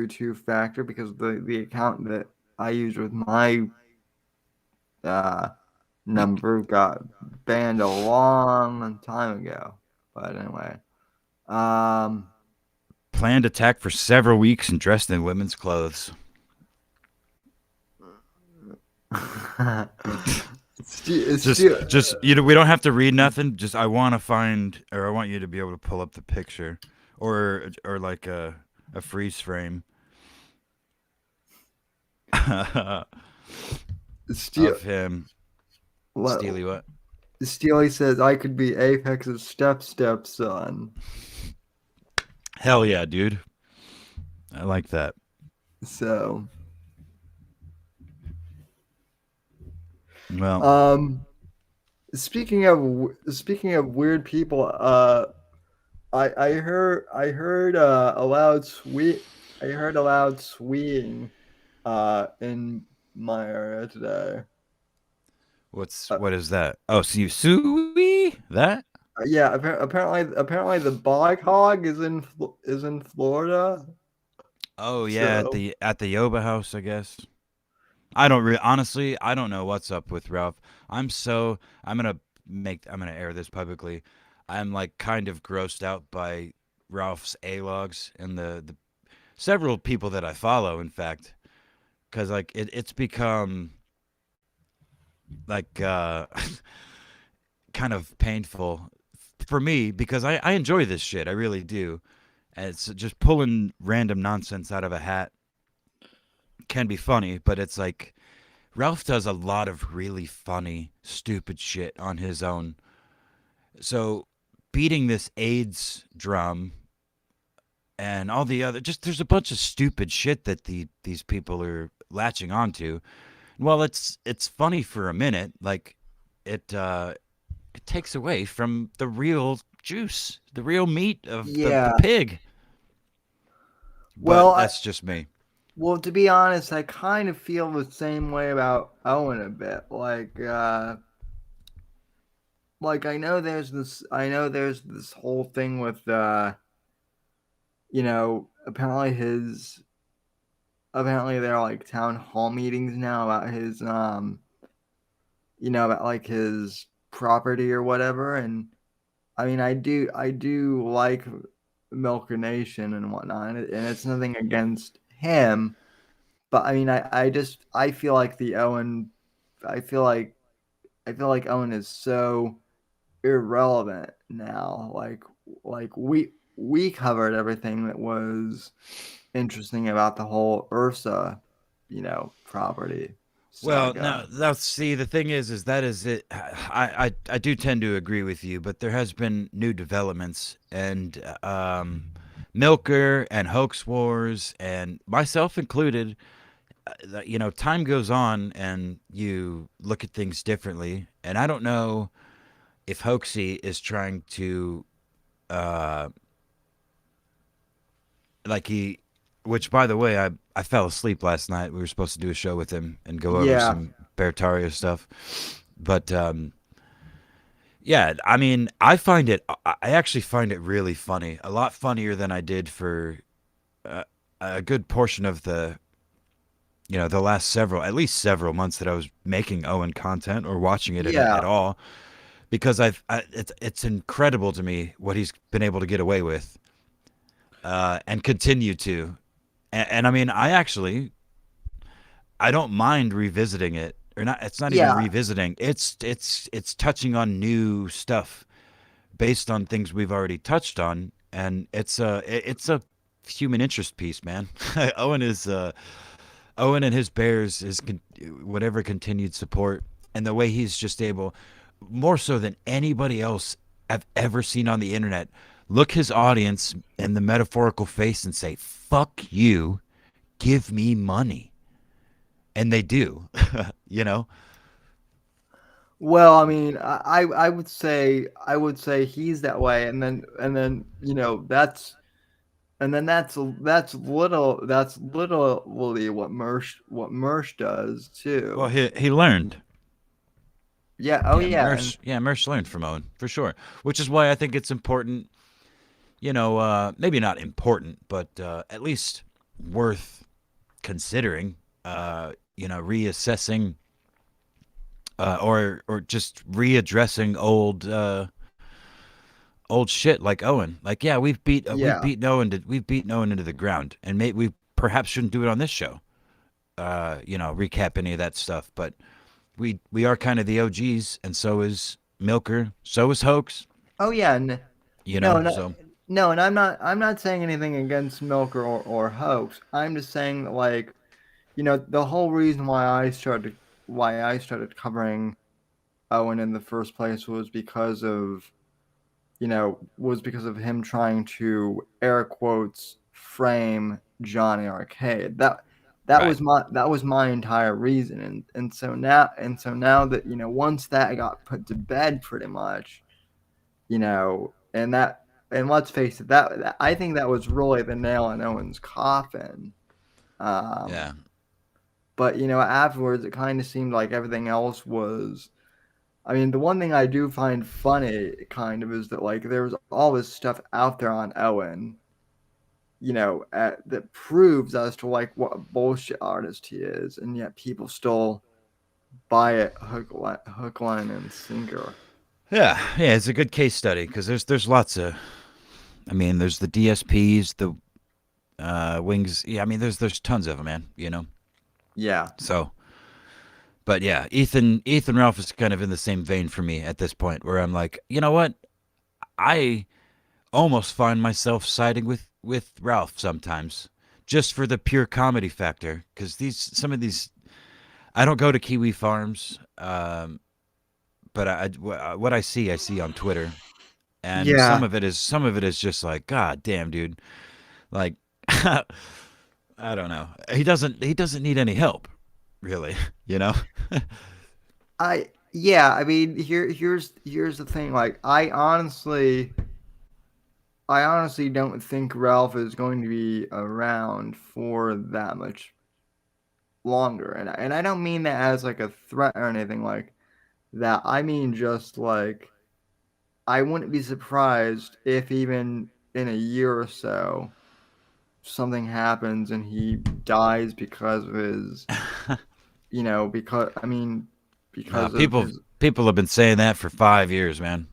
Speaker 2: two factor, because the account that I use with my uh number got banned a long time ago. But anyway, um,
Speaker 3: Planned attack for several weeks and dressed in women's clothes.
Speaker 2: it's
Speaker 3: just
Speaker 2: still,
Speaker 3: just you know, we don't have to read nothing. Just I want to find, or I want you to be able to pull up the picture, or like a freeze frame
Speaker 2: still,
Speaker 3: of him. Steely what?
Speaker 2: Steely says I could be Apex's stepson.
Speaker 3: Hell yeah, dude. I like that.
Speaker 2: So,
Speaker 3: Well,
Speaker 2: um, speaking of weird people, I heard a loud sweeing in my area today. Uh,
Speaker 3: what is that? Oh, so you suey that?
Speaker 2: yeah, apparently the bog hog is in Florida.
Speaker 3: Oh yeah,
Speaker 2: So,
Speaker 3: at the Yoba house, I guess. Honestly, I don't know what's up with Ralph. I'm gonna I'm gonna air this publicly. I'm like kind of grossed out by Ralph's A logs and the several people that I follow, in fact, because like it's become like kind of painful for me because I enjoy this shit. I really do. And it's just pulling random nonsense out of a hat can be funny, but it's like Ralph does a lot of really funny, stupid shit on his own. So beating this AIDS drum and all the other, just there's a bunch of stupid shit that these people are latching onto. Well, it's funny for a minute, like it takes away from the real juice, the real meat of the
Speaker 2: yeah.
Speaker 3: pig.
Speaker 2: Well,
Speaker 3: But that's just me.
Speaker 2: to be honest, I kind of feel the same way about Owen a bit. Like I know there's this whole thing with apparently there are like town hall meetings now about about like his property or whatever. And I mean, I do like Milker Nation and whatnot, and it's nothing against him. But I mean, I feel like the Owen, I feel like Owen is so irrelevant now. Like we covered everything that was interesting about the whole Ursa, property
Speaker 3: Well,
Speaker 2: saga.
Speaker 3: now see the thing is that is it. I do tend to agree with you, but there has been new developments and Milker and Hoax Wars and myself included. Time goes on and you look at things differently, and I don't know if Hoaxy is trying to uh like he which by the way I fell asleep last night. We were supposed to do a show with him and go over
Speaker 2: Yeah,
Speaker 3: some Bertario stuff. But yeah, I mean, I actually find it really funny. A lot funnier than I did for a good portion of the last at least several months that I was making Owen content or watching it at
Speaker 2: Yeah.
Speaker 3: all, because it's incredible to me what he's been able to get away with, and continue to. And I mean, I don't mind revisiting it, or not. It's not even
Speaker 2: Yeah.
Speaker 3: revisiting. It's touching on new stuff based on things we've already touched on, and it's a human interest piece, man. Owen is Owen and his Bears is whatever continued support, and the way he's just able, more so than anybody else I've ever seen on the internet, look his audience in the metaphorical face and say, "Fuck you, give me money," and they do. you know.
Speaker 2: Well, I mean, I would say he's that way, and then that's literally what Mersh does
Speaker 3: Well,
Speaker 2: too.
Speaker 3: he learned.
Speaker 2: Yeah. Oh
Speaker 3: Yeah,
Speaker 2: yeah. And
Speaker 3: Mersh learned from Owen for sure, which is why I think it's important. Maybe not important, but at least worth considering. Reassessing, or just readdressing old shit like Owen. Like, yeah,
Speaker 2: yeah.
Speaker 3: we've beaten Owen into the ground, and we perhaps shouldn't do it on this show. Recap any of that stuff, but we are kind of the OGs, and so is Milker, so is Hoax.
Speaker 2: Oh yeah. No, no,
Speaker 3: So
Speaker 2: no, and I'm not saying anything against Milker or Hoax. I'm just saying that, like, the whole reason why I started covering Owen in the first place was because of him trying to air quotes frame Johnny Arcade.
Speaker 3: right,
Speaker 2: That was my entire reason, and so now that once that got put to bed pretty much, and let's face it, I think that was really the nail in Owen's coffin.
Speaker 3: yeah,
Speaker 2: Um, but afterwards, it kind of seemed like everything else was. I mean, the one thing I do find funny, kind of, is that, like, there was all this stuff out there on Owen, that proves as to, like, what a bullshit artist he is, and yet people still buy it hook, line, and sinker.
Speaker 3: yeah. It's a good case study because there's lots of. I mean, there's the DSPs, the wings. Yeah, I mean, there's tons of them, man.
Speaker 2: Yeah.
Speaker 3: So, but yeah, Ethan Ralph is kind of in the same vein for me at this point, where I'm like, you know what, I almost find myself siding with Ralph sometimes, just for the pure comedy factor. Because some of these, I don't go to Kiwi Farms, but what I see on Twitter, and
Speaker 2: Yeah.
Speaker 3: some of it is just like, God damn, dude, like, I don't know. He doesn't need any help, really. You know.
Speaker 2: I mean, here's the thing. Like, I honestly don't think Ralph is going to be around for that much longer, and I don't mean that as, like, a threat or anything like that. I mean, just like, I wouldn't be surprised if even in a year or so something happens and he dies because of his, because I mean, because of
Speaker 3: People
Speaker 2: his.
Speaker 3: people have been saying that for 5 years, man.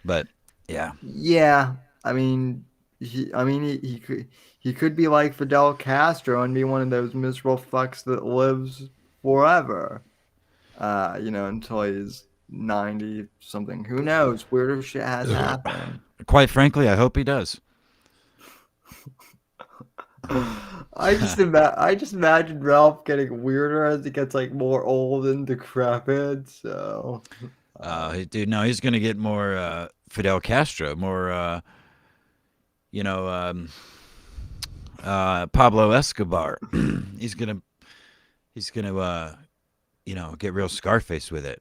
Speaker 3: But yeah,
Speaker 2: Yeah, I mean, he could be like Fidel Castro and be one of those miserable fucks that lives forever. Until he's 90 something. Who knows? Weirder shit has happened.
Speaker 3: quite frankly, I hope he does.
Speaker 2: I just imagine Ralph getting weirder as he gets, like, more old and decrepit. So,
Speaker 3: Dude, no, he's gonna get more Fidel Castro, more you know, Pablo Escobar. he's gonna he's gonna get real Scarface with it.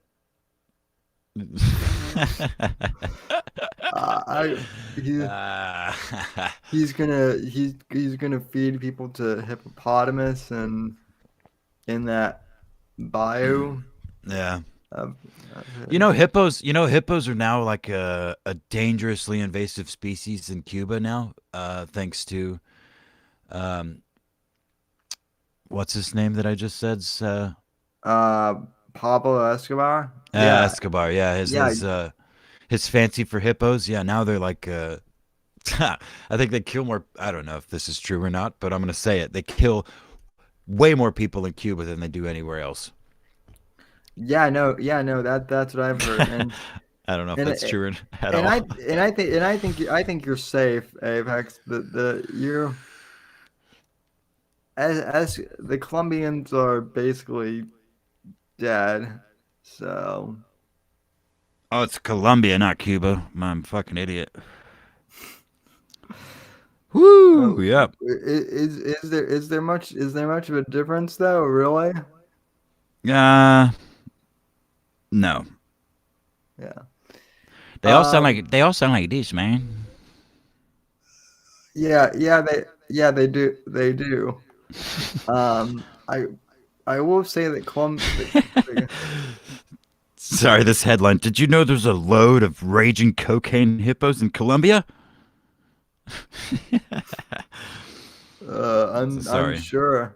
Speaker 2: I he
Speaker 3: uh,
Speaker 2: he's gonna feed people to hippopotamus and in that bio
Speaker 3: yeah.
Speaker 2: of, of
Speaker 3: Hippos are now like a dangerously invasive species in Cuba now, thanks to Um, what's his name that I just said's
Speaker 2: Uh, Pablo Escobar. Yeah,
Speaker 3: Escobar. Yeah,
Speaker 2: yeah,
Speaker 3: his fancy for hippos. Yeah, now they're like I think they kill more. I don't know if this is true or not, but I'm gonna say it. They kill way more people in Cuba than they do anywhere else.
Speaker 2: yeah, no. That's what I've heard,
Speaker 3: I don't know if
Speaker 2: and
Speaker 3: that's true at
Speaker 2: and
Speaker 3: all.
Speaker 2: I think you're safe, Apex. The you as the Colombians are basically dead, so
Speaker 3: Oh, it's Colombia, not Cuba. I'm a fucking idiot.
Speaker 2: uh,
Speaker 3: Woo! Yep.
Speaker 2: is there much of a difference though? Really?
Speaker 3: Uh, no.
Speaker 2: Yeah.
Speaker 3: They
Speaker 2: Um.
Speaker 3: all sound like this, man.
Speaker 2: Yeah, they do. Um. I will say that
Speaker 3: Sorry, this headline. Did you know there's a load of raging cocaine hippos in Colombia?
Speaker 2: I'm
Speaker 3: Sorry.
Speaker 2: sure.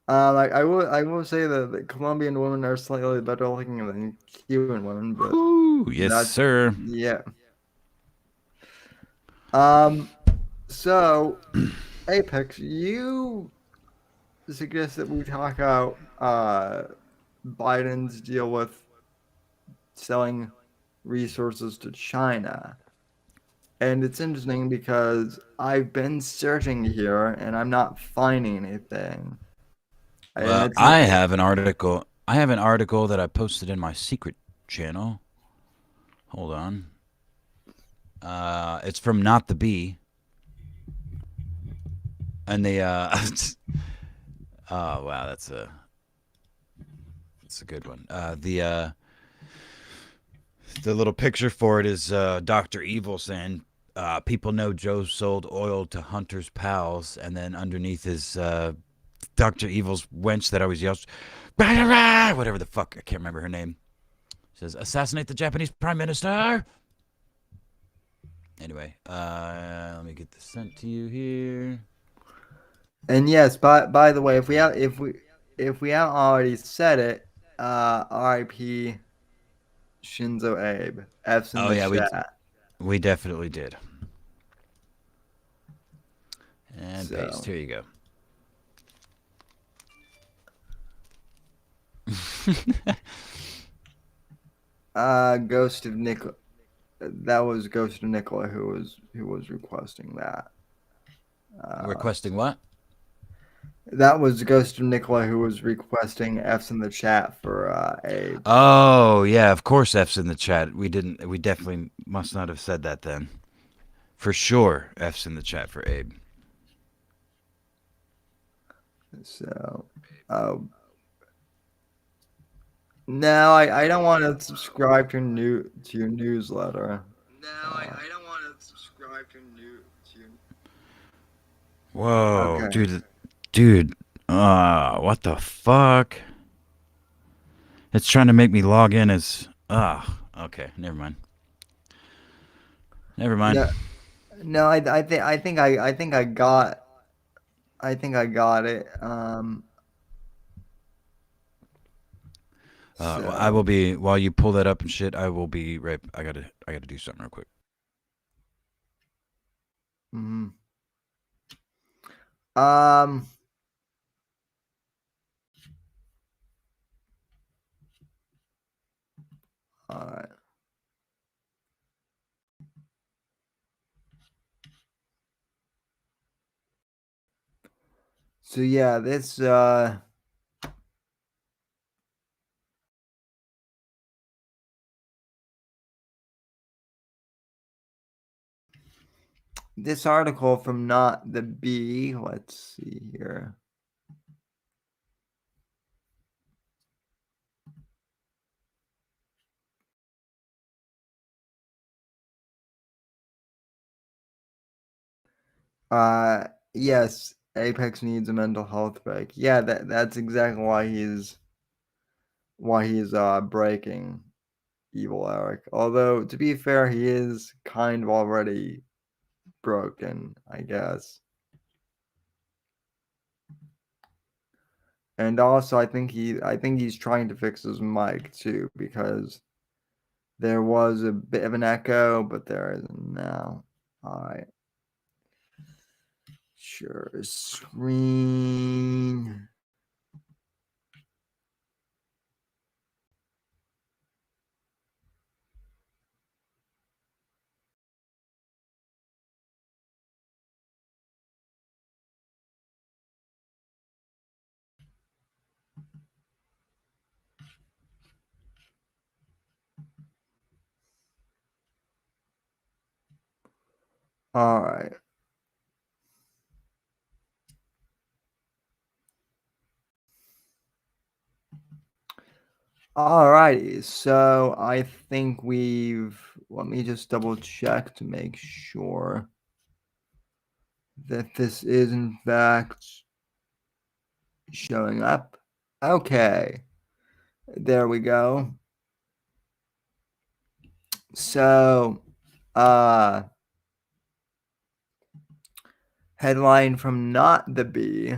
Speaker 2: I will say that the Colombian women are slightly better looking than Cuban women, but
Speaker 3: Woo! Yes,
Speaker 2: that's
Speaker 3: sir.
Speaker 2: yeah. Um. So, Apex, you suggest that we talk about Biden's deal with selling resources to China. And it's interesting because I've been searching here and I'm not finding anything. And
Speaker 3: Well,
Speaker 2: it's not,
Speaker 3: I have an article that I posted in my secret channel. Hold on. It's from Not the Bee, and they oh wow, that's a good one. The little picture for it is Doctor Evil saying, "People know Joe sold oil to Hunter's pals," and then underneath is Doctor Evil's wench that always yells, "Rah, rah, rah," whatever the fuck, I can't remember her name. Says, "Assassinate the Japanese Prime Minister." Anyway, let me get this sent to you here.
Speaker 2: and yes, by the way, if we haven't already said it, R.I.P. Shinzo Abe. F's in
Speaker 3: Oh
Speaker 2: the
Speaker 3: yeah,
Speaker 2: chat.
Speaker 3: we definitely did. And paste.
Speaker 2: So,
Speaker 3: Here you go.
Speaker 2: Ghost of Nicola. That was Ghost of Nicola who was requesting that.
Speaker 3: Requesting what?
Speaker 2: That was Ghost of Nicola who was requesting F's in the chat for Abe.
Speaker 3: Oh yeah, of course F's in the chat. We didn't. We definitely must not have said that then. For sure, F's in the chat for Abe.
Speaker 2: So, uh, no, I don't want to subscribe to your newsletter.
Speaker 4: No, I don't want to subscribe to your.
Speaker 3: Whoa,
Speaker 2: Okay.
Speaker 3: dude. What the fuck? It's trying to make me log in as. Okay, never mind. Never mind.
Speaker 2: No, no, I think I got it.
Speaker 3: I will
Speaker 2: So,
Speaker 3: be while you pull that up and shit. I will be right. I gotta do something real quick.
Speaker 2: mhm. um, all right. So yeah, this article from Not the Bee. Let's see here. Yes, Apex needs a mental health break. Yeah, that's exactly why he's breaking Evil Eric. Although to be fair, he is kind of already broken, I guess. And also, I think he's trying to fix his mic too because there was a bit of an echo, but there isn't now. All right. Sure. Screen. All right. Alrighty, so I think let me just double check to make sure that this is in fact showing up. Okay, there we go. So, uh, headline from Not the Bee.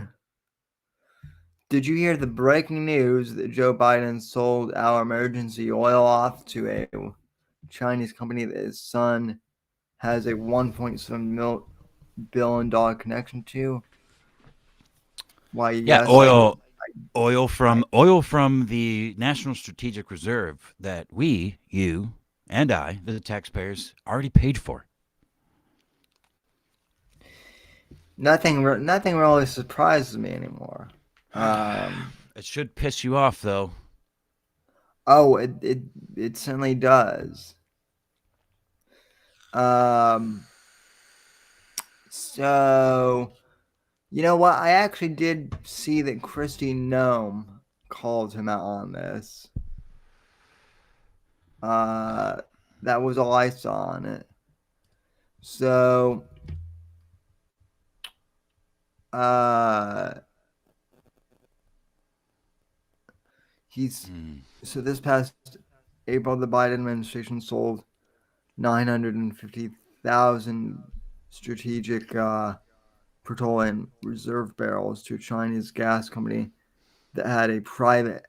Speaker 2: Did you hear the breaking news that Joe Biden sold our emergency oil off to a Chinese company that his son has a $1.7 billion connection to? Why,
Speaker 3: Yeah,
Speaker 2: yes,
Speaker 3: oil from the National Strategic Reserve that we, you, and I, the taxpayers, already paid for.
Speaker 2: nothing really surprises me anymore.
Speaker 3: It should piss you off, though.
Speaker 2: Oh, it certainly does. Um, so you know what? I actually did see that Christy Nome called him out on this. Uh, that was all I saw on it. So, uh, he's so this past April, the Biden administration sold 950,000 strategic petroleum reserve barrels to a Chinese gas company that had a private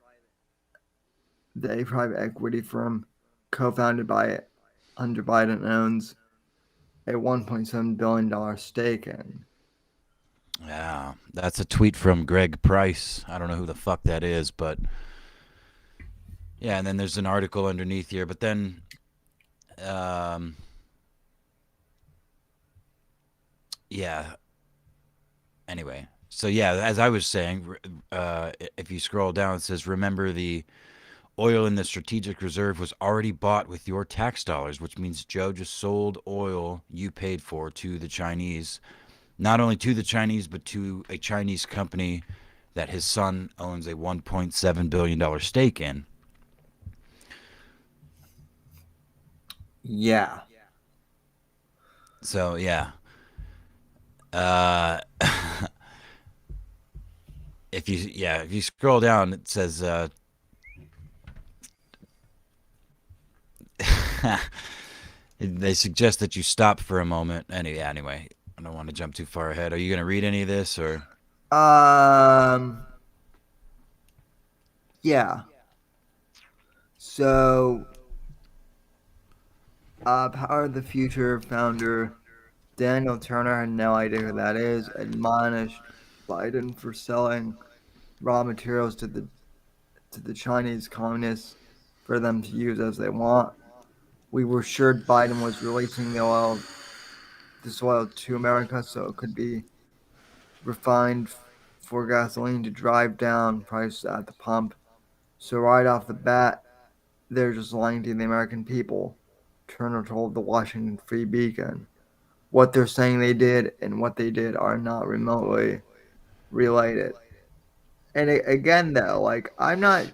Speaker 2: equity firm co-founded by Hunter Biden owns a $1.7 billion stake in.
Speaker 3: Yeah, that's a tweet from Greg Price. I don't know who the fuck that is, but yeah, and then there's an article underneath here. But then, yeah. Anyway, so yeah, as I was saying, if you scroll down, it says, "Remember, the oil in the strategic reserve was already bought with your tax dollars, which means Joe just sold oil you paid for to the Chinese, not only to the Chinese, but to a Chinese company that his son owns a $1.7 billion stake in."
Speaker 2: Yeah.
Speaker 3: So yeah, uh, if you scroll down, it says they suggest that you stop for a moment. Anyway, I don't want to jump too far ahead. Are you going to read any of this or?
Speaker 2: Yeah. So, Power of the Future founder Daniel Turner had no idea who that is. Admonished Biden for selling raw materials to the Chinese communists for them to use as they want. We were assured Biden was releasing this oil to America so it could be refined for gasoline to drive down prices at the pump. So right off the bat, they're just lying to the American people. Turner told the Washington Free Beacon. What they're saying they did and what they did are not remotely related. And again, though, like I'm not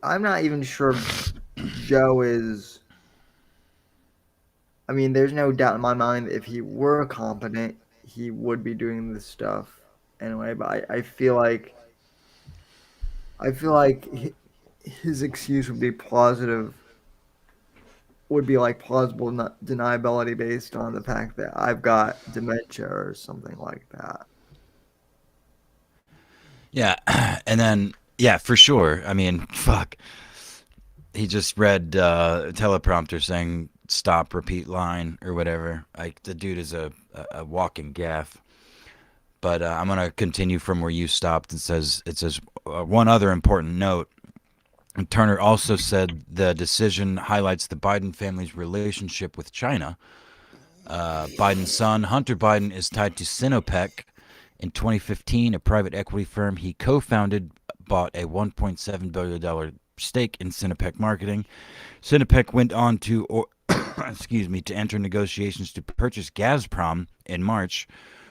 Speaker 2: even sure Joe is. I mean, there's no doubt in my mind that if he were competent, he would be doing this stuff anyway. But I feel like his excuse would be like plausible deniability based on the fact that I've got dementia or something like that.
Speaker 3: Yeah, and then yeah, for sure. I mean, fuck. He just read a teleprompter saying stop, repeat line or whatever. Like the dude is a walking gaff. But I'm gonna continue from where you stopped. It says one other important note. And Turner also said the decision highlights the Biden family's relationship with China. Biden's son, Hunter Biden, is tied to Sinopec. In 2015, a private equity firm he co founded bought a $1.7 billion stake in Sinopec Marketing. Sinopec went on to, excuse me, to enter negotiations to purchase Gazprom in March,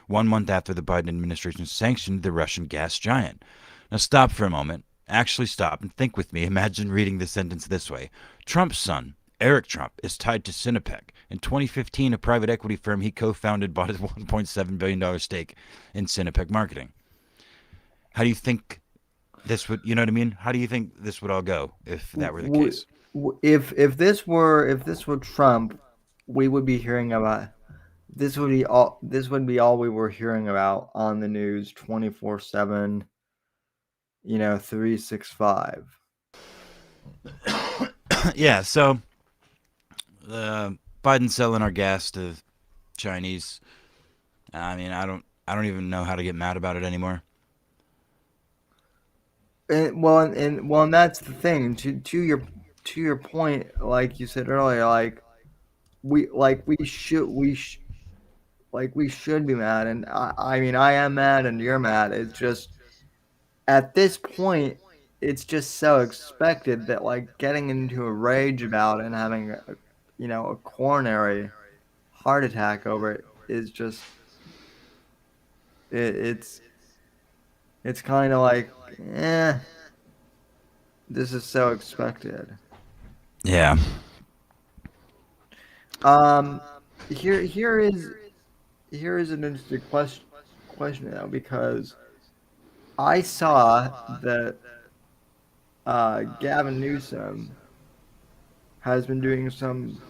Speaker 3: 1 month after the Biden administration sanctioned the Russian gas giant. Now, stop for a moment. Actually, stop and think with me. Imagine reading the sentence this way: Trump's son, Eric Trump, is tied to Sinopec. In 2015, a private equity firm he co founded bought his $1.7 billion stake in Sinopec Marketing. How do you think this would, you know what I mean? How do you think this would all go if that were the case?
Speaker 2: If this were Trump, we would be hearing about this would be all we were hearing about on the news 24/7, 365.
Speaker 3: Yeah, so Biden's selling our gas to Chinese. I mean, I don't even know how to get mad about it anymore.
Speaker 2: And that's the thing. To your point, like you said earlier, we should be mad, and I mean I am mad, and you're mad. It's just at this point, it's just so expected that like getting into a rage about it and having a coronary heart attack over it is just it, it's it's kind of like this is so expected.
Speaker 3: Yeah.
Speaker 2: Um, here here is here is an interesting question though, because I saw that Gavin Newsom has been doing some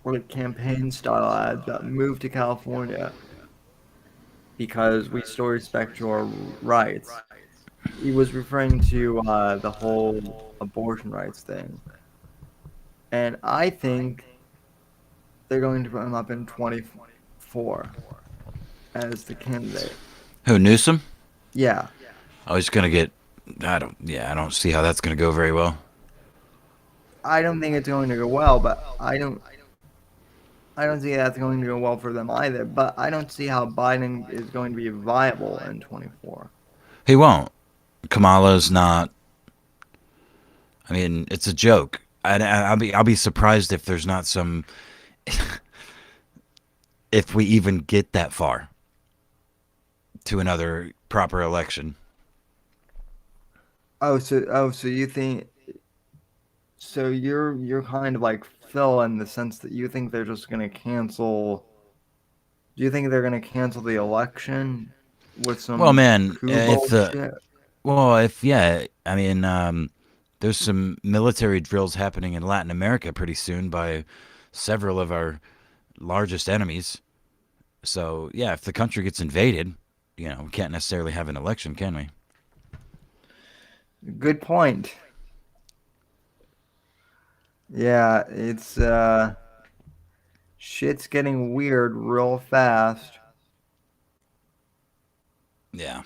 Speaker 2: like campaign style ads that move to California because we still respect your rights. He was referring to the whole abortion rights thing, and I think they're going to put him up in 24 as the candidate.
Speaker 3: Who, Newsom?
Speaker 2: Yeah,
Speaker 3: Oh, he's gonna get. I don't see how that's gonna go very well.
Speaker 2: I don't think it's going to go well, but I don't see that's going to go well for them either. But I don't see how Biden is going to be viable in 24.
Speaker 3: He won't. Kamala's not. I mean, it's a joke. I'll be surprised if there's not some. If we even get that far to another proper election.
Speaker 2: Oh, so you think so you're kind of like Phil in the sense that you think they're just going to cancel. Do you think they're going to cancel the election with
Speaker 3: Well,
Speaker 2: some
Speaker 3: man,
Speaker 2: coup bullshit?
Speaker 3: if yeah, I mean, there's some military drills happening in Latin America pretty soon by several of our largest enemies. So yeah, if the country gets invaded, we can't necessarily have an election, can we?
Speaker 2: Good point. Yeah, it's shit's getting weird real fast,
Speaker 3: Yeah,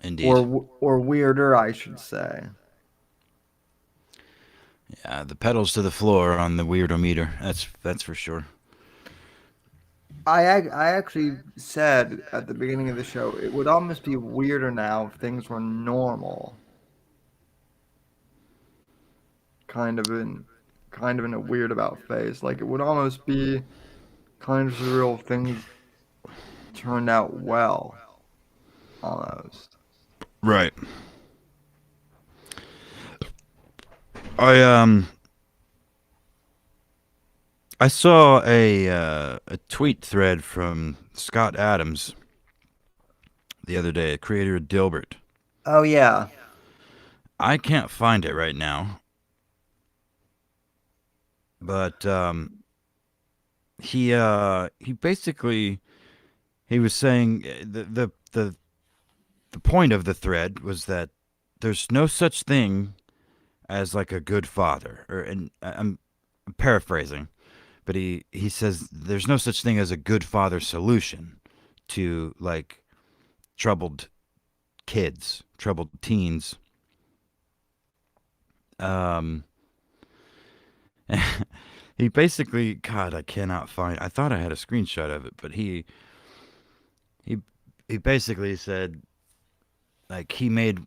Speaker 3: indeed.
Speaker 2: or weirder, I should say.
Speaker 3: Yeah, the pedals to the floor on the weirdometer. That's for sure.
Speaker 2: I actually said at the beginning of the show it would almost be weirder now if things were normal, kind of in a weird about phase. Like it would almost be kind of surreal if things turned out well, almost.
Speaker 3: Right. I I saw a tweet thread from Scott Adams the other day, creator of Dilbert.
Speaker 2: Oh yeah.
Speaker 3: I can't find it right now, but he basically he was saying the the point of the thread was that there's no such thing as like a good father, or and I'm paraphrasing, but he says there's no such thing as a good father solution to like troubled kids, troubled teens. Um, he basically, God, I cannot find. I thought I had a screenshot of it, but he he basically said like he made,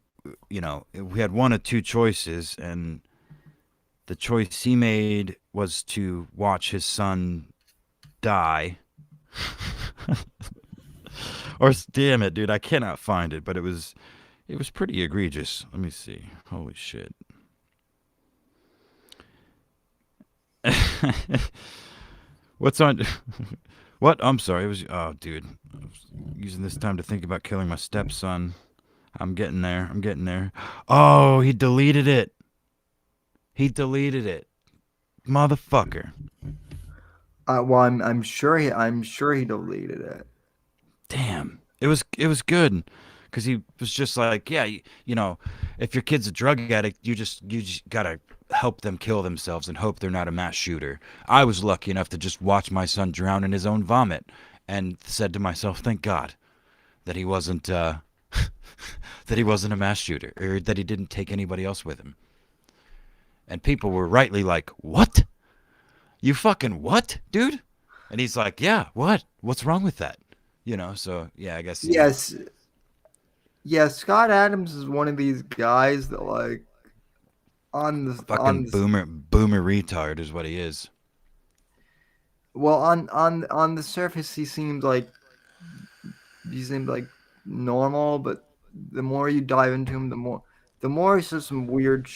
Speaker 3: we had one of two choices, and the choice he made was to watch his son die. Or damn it, dude, I cannot find it, but it was pretty egregious. Let me see. Holy shit. What's on? What? I'm sorry. It was. Oh, dude. I was using this time to think about killing my stepson. I'm getting there. I'm getting there. Oh, he deleted it. He deleted it. Motherfucker.
Speaker 2: Well, I'm sure he deleted it.
Speaker 3: Damn. It was good, because he was just like, yeah, if your kid's a drug addict, you just gotta help them kill themselves and hope they're not a mass shooter. I was lucky enough to just watch my son drown in his own vomit, and said to myself, thank God that he wasn't that he wasn't a mass shooter, or that he didn't take anybody else with him. And people were rightly like, what? You fucking what, dude? And he's like, yeah, what? What's wrong with that? So yeah, I guess,
Speaker 2: Yes, yeah. Scott Adams is one of these guys that like on the
Speaker 3: fucking boomer retard is what he is.
Speaker 2: well on the surface he seems like normal, but the more you dive into him, the more he says some weird,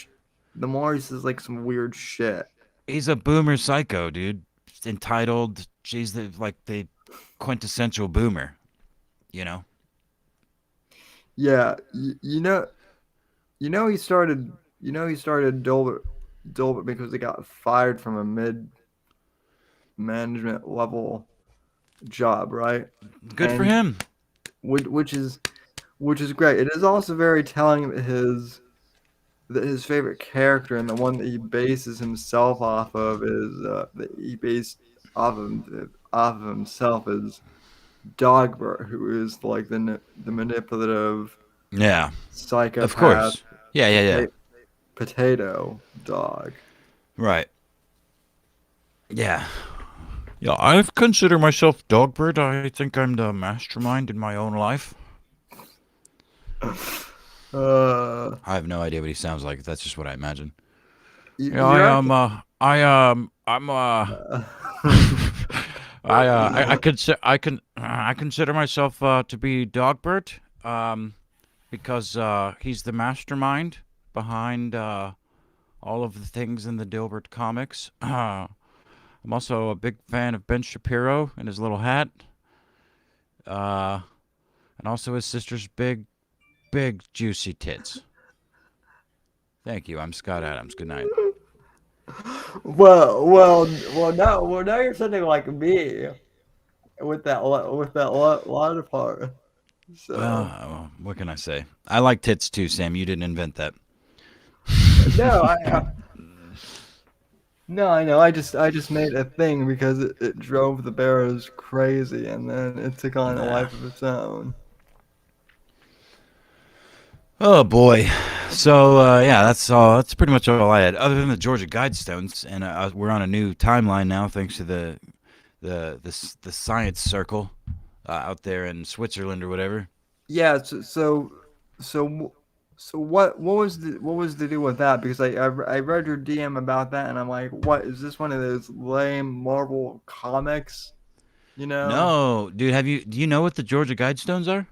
Speaker 2: the more he says like some weird shit.
Speaker 3: He's a boomer psycho, dude. Entitled. She's the quintessential boomer. You know.
Speaker 2: Yeah, he started Dilbert because he got fired from a mid management level job, right?
Speaker 3: Good for
Speaker 2: And
Speaker 3: him.
Speaker 2: which is great. It is also very telling that his favorite character and the one that he bases himself off of is that he based off of himself is Dogbert, who is like the manipulative
Speaker 3: Yeah. Of
Speaker 2: psychopath
Speaker 3: course. Yeah. Yeah. Yeah.
Speaker 2: potato dog.
Speaker 3: Right. Yeah. Yeah. I consider myself Dogbird. I think I'm the mastermind in my own life.
Speaker 2: Uh,
Speaker 3: I have no idea what he sounds like. That's just what I imagine. Yeah,
Speaker 2: you're actually,
Speaker 3: I'm
Speaker 2: uh,
Speaker 3: I consider myself to be Dogbert, because he's the mastermind behind all of the things in the Dilbert comics. I'm also a big fan of Ben Shapiro and his little hat, uh, and also his sister's big juicy tits. Thank you. I'm Scott Adams. Good night.
Speaker 2: well, now you're sounding like me with that latter part. So
Speaker 3: What can I say? I like tits too, Sam. You didn't invent that.
Speaker 2: no, no, I know. I just made a thing because it drove the Bears crazy, and then it took on a
Speaker 3: Nah.
Speaker 2: life of its own.
Speaker 3: Oh boy. So yeah, that's all. That's pretty much all I had, other than the Georgia Guidestones, and we're on a new timeline now, thanks to the science circle out there in Switzerland or whatever.
Speaker 2: Yeah. So, so what was the deal with that? Because I read your DM about that, and I'm like, what is this one of those lame Marvel comics? You know,
Speaker 3: No, dude. Do you know what the Georgia Guidestones are?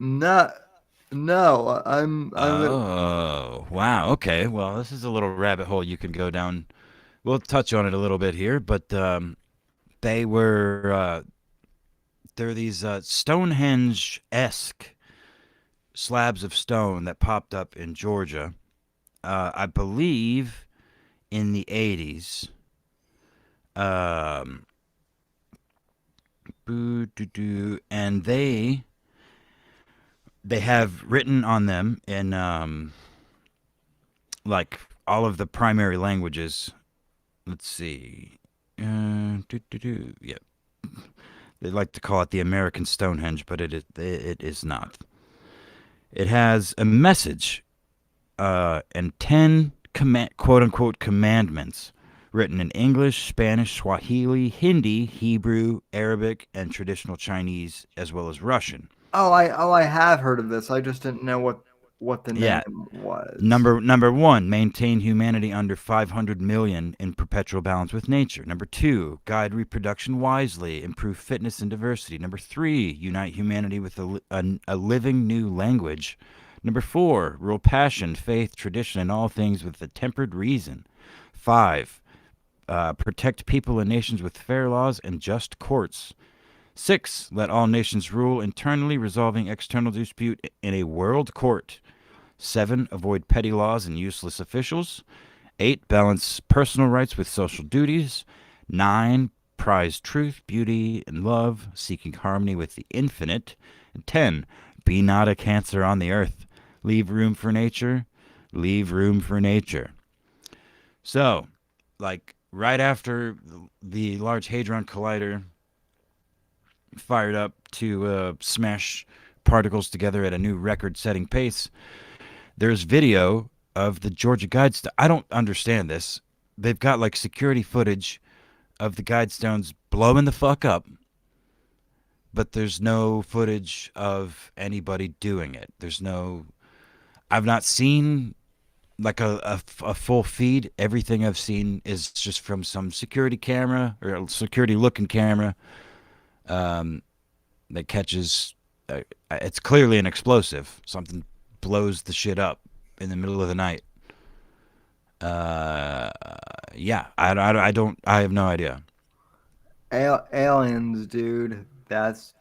Speaker 2: not no. I'm gonna.
Speaker 3: Oh, wow. Okay. Well, this is a little rabbit hole you can go down. We'll touch on it a little bit here, but they were they're these Stonehenge-esque slabs of stone that popped up in Georgia. I believe in the 80s. Um, and they they have written on them in like all of the primary languages. Let's see. Yeah, they like to call it the American Stonehenge, but it is not. It has a message and 10 quote unquote commandments written in English, Spanish, Swahili, Hindi, Hebrew, Arabic, and traditional Chinese, as well as Russian.
Speaker 2: I have heard of this. I just didn't know what the
Speaker 3: Yeah.
Speaker 2: name was.
Speaker 3: Number one, maintain humanity under 500 million in perpetual balance with nature. Number two, guide reproduction wisely, improve fitness and diversity. Number three, unite humanity with a living new language. Number four, rule passion, faith, tradition, and all things with a tempered reason. Five, protect people and nations with fair laws and just courts. 6. Let all nations rule internally, resolving external dispute in a world court. 7. Avoid petty laws and useless officials. 8. Balance personal rights with social duties. 9. Prize truth, beauty, and love, seeking harmony with the infinite. And 10. Be not a cancer on the earth. Leave room for nature. Leave room for nature. So, like, right after the Large Hadron Collider fired up to smash particles together at a new record-setting pace, there's video of the Georgia Guidestones. I don't understand this. They've got like security footage of the Guidestones blowing the fuck up, but there's no footage of anybody doing it. I've not seen like a full feed. Everything I've seen is just from some security camera or a security looking camera that catches. It's clearly an explosive. Something blows the shit up in the middle of the night. Yeah, I have no idea.
Speaker 2: Aliens, dude. That's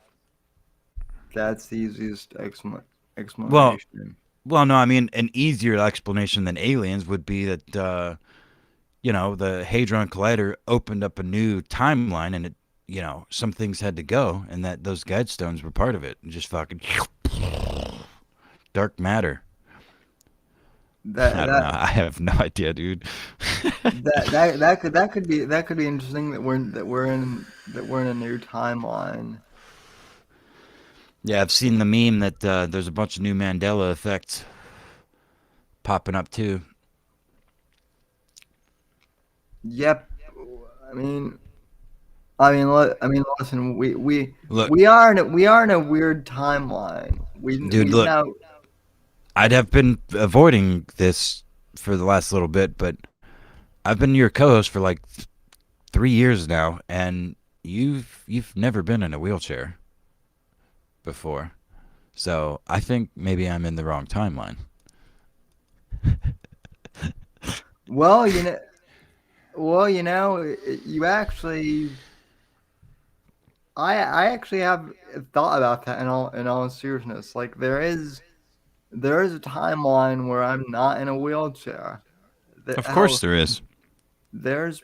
Speaker 2: the easiest
Speaker 3: Well,
Speaker 2: explanation.
Speaker 3: well, no, I mean an easier explanation than aliens would be that the Hadron Collider opened up a new timeline, and some things had to go, and that those Guidestones were part of it, and just fucking dark matter. I don't know. I have no idea, dude.
Speaker 2: That could be interesting that we're in a new timeline.
Speaker 3: Yeah, I've seen the meme that there's a bunch of new Mandela effects popping up too.
Speaker 2: Yep. I mean, listen.
Speaker 3: Look,
Speaker 2: We are in a weird timeline.
Speaker 3: dude,
Speaker 2: We
Speaker 3: look.
Speaker 2: now.
Speaker 3: I'd have been avoiding this for the last little bit, but I've been your co-host for like 3 years now, and you've never been in a wheelchair before, so I think maybe I'm in the wrong timeline.
Speaker 2: Well, you actually. I actually have thought about that in all seriousness. Like there is a timeline where I'm not in a wheelchair.
Speaker 3: Of course there is.
Speaker 2: There's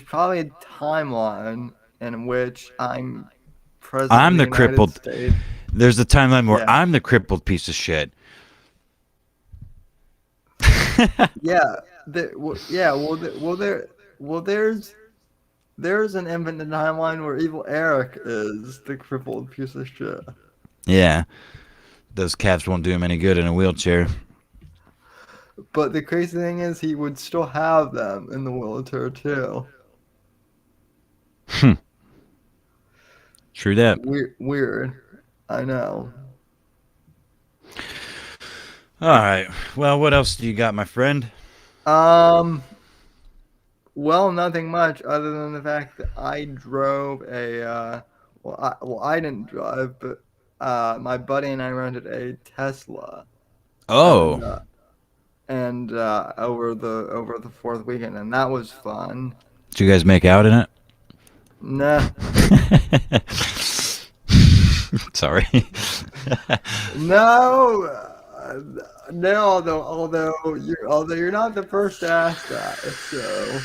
Speaker 2: probably a timeline in which I'm president
Speaker 3: I'm
Speaker 2: of
Speaker 3: the
Speaker 2: the United
Speaker 3: crippled.
Speaker 2: States.
Speaker 3: There's a timeline where
Speaker 2: Yeah.
Speaker 3: I'm the crippled piece of shit.
Speaker 2: Yeah. There's an infinite timeline where evil Eric is the crippled piece of shit.
Speaker 3: Yeah, those calves won't do him any good in a wheelchair.
Speaker 2: But the crazy thing is, he would still have them in the wheelchair too.
Speaker 3: True that.
Speaker 2: Weird. I know.
Speaker 3: All right. Well, what else do you got, my friend?
Speaker 2: Well, nothing much other than the fact that I drove a. I didn't drive, but my buddy and I rented a Tesla.
Speaker 3: Oh.
Speaker 2: And over the fourth weekend, and that was fun.
Speaker 3: Did you guys make out in it?
Speaker 2: Nah.
Speaker 3: Sorry.
Speaker 2: No. No, although you're not the first to ask that, so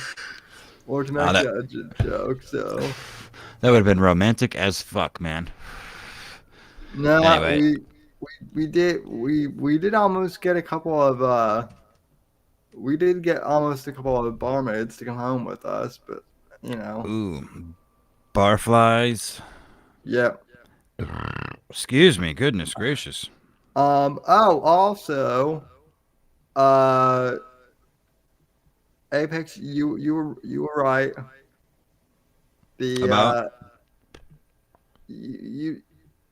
Speaker 2: or to make that joke, so
Speaker 3: That would have been romantic as fuck, man.
Speaker 2: no,
Speaker 3: Anyway.
Speaker 2: we did almost get a couple of we did get almost a couple of barmaids to come home with us, but you know,
Speaker 3: Ooh, barflies.
Speaker 2: yep.
Speaker 3: Excuse me. Goodness gracious.
Speaker 2: Oh, also, uh, Apex, you were right. The
Speaker 3: About
Speaker 2: you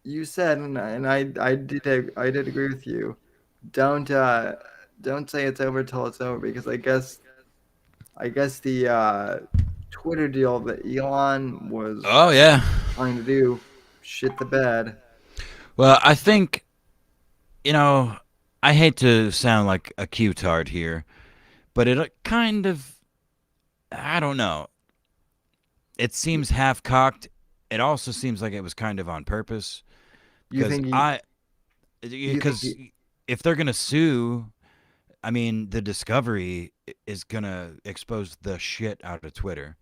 Speaker 2: you said, I did agree with you. Don't don't say it's over till it's over because I guess the Twitter deal that Elon was
Speaker 3: oh yeah.
Speaker 2: trying to do shit the bed.
Speaker 3: Well, I think you know. I hate to sound like a Q-tard here, but it kind of. I don't know. It seems half cocked. It also seems like it was kind of on purpose
Speaker 2: You
Speaker 3: because
Speaker 2: think you think
Speaker 3: because if they're gonna sue, I mean the discovery is gonna expose the shit out of Twitter.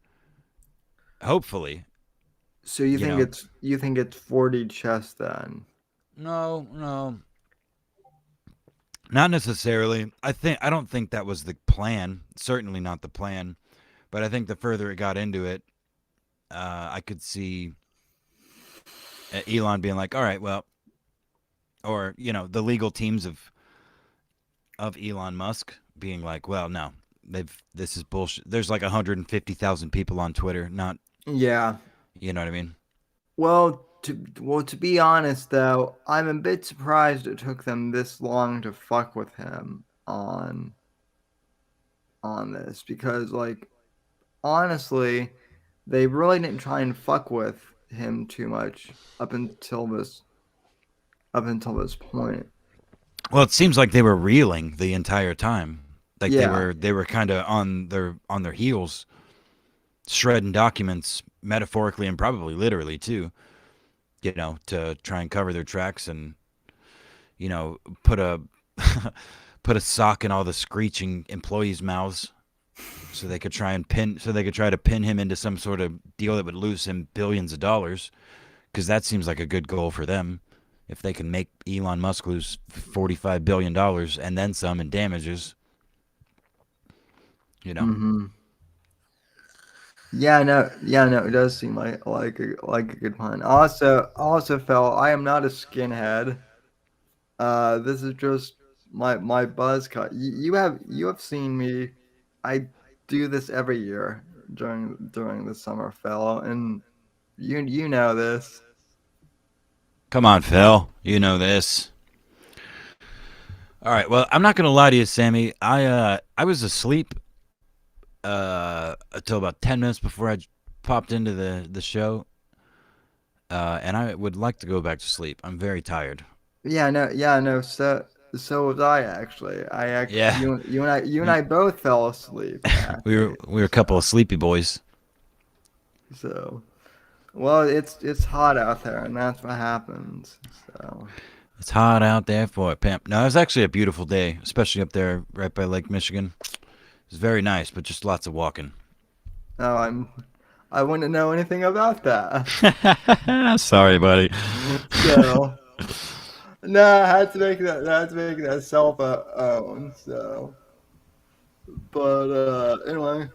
Speaker 3: Hopefully,
Speaker 2: so you
Speaker 3: you
Speaker 2: think
Speaker 3: know.
Speaker 2: it's 40 chess then?
Speaker 3: No, no, not necessarily. I don't think that was the plan. Certainly not the plan. But I think the further it got into it, I could see Elon being like, "All right, well," or the legal teams of Elon Musk being like, "Well, no, this is bullshit." There's like 150,000 people on Twitter. Not,
Speaker 2: Yeah.
Speaker 3: you know what I mean?
Speaker 2: To be honest though, I'm a bit surprised it took them this long to fuck with him on this because like honestly, they really didn't try and fuck with him too much up until this point.
Speaker 3: Well, it seems like they were reeling the entire time. Like
Speaker 2: Yeah.
Speaker 3: they were kind of on their heels, shredding documents metaphorically and probably literally too. To try and cover their tracks and put a put a sock in all the screeching employees' mouths so they could try to pin him into some sort of deal that would lose him billions of dollars because that seems like a good goal for them if they can make Elon Musk lose $45 billion and then some in damages. You know.
Speaker 2: Mm-hmm. Yeah, no, it does seem like a good plan. Also, Phil, I am not a skinhead. This is just my buzz cut. You have seen me. I do this every year during the summer, Phil, and you know this.
Speaker 3: Come on, Phil. You know this. All right. Well, I'm not gonna lie to you, Sammy. I was asleep until about 10 minutes before I popped into the show, and I would like to go back to sleep. I'm very tired.
Speaker 2: Yeah, no. So was I actually.
Speaker 3: Yeah,
Speaker 2: You and I both fell asleep actually.
Speaker 3: we were a couple of sleepy boys.
Speaker 2: So well, it's hot out there, and that's what happens. So
Speaker 3: It's hot out there for a pimp. No, it was actually a beautiful day, especially up there right by Lake Michigan. It was very nice, but just lots of walking.
Speaker 2: no, I wouldn't know anything about that.
Speaker 3: Sorry, buddy.
Speaker 2: So no, I had to make that self own. So, but anyway,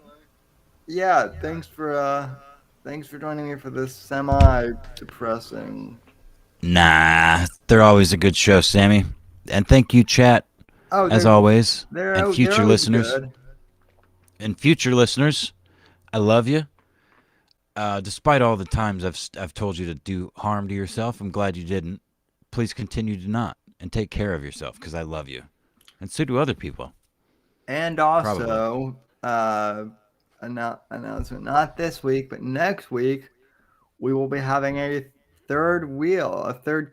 Speaker 2: yeah. Thanks for joining me for this semi depressing.
Speaker 3: Nah, they're always a good show, Sammy. And thank you, chat,
Speaker 2: Oh,
Speaker 3: as always, and
Speaker 2: they're
Speaker 3: future
Speaker 2: always
Speaker 3: listeners.
Speaker 2: good.
Speaker 3: And future listeners, I love you. Despite all the times I've told you to do harm to yourself, I'm glad you didn't. Please continue to not and take care of yourself because I love you, and so do other people.
Speaker 2: And
Speaker 3: Probably.
Speaker 2: also, announcement not this week, but next week we will be having a third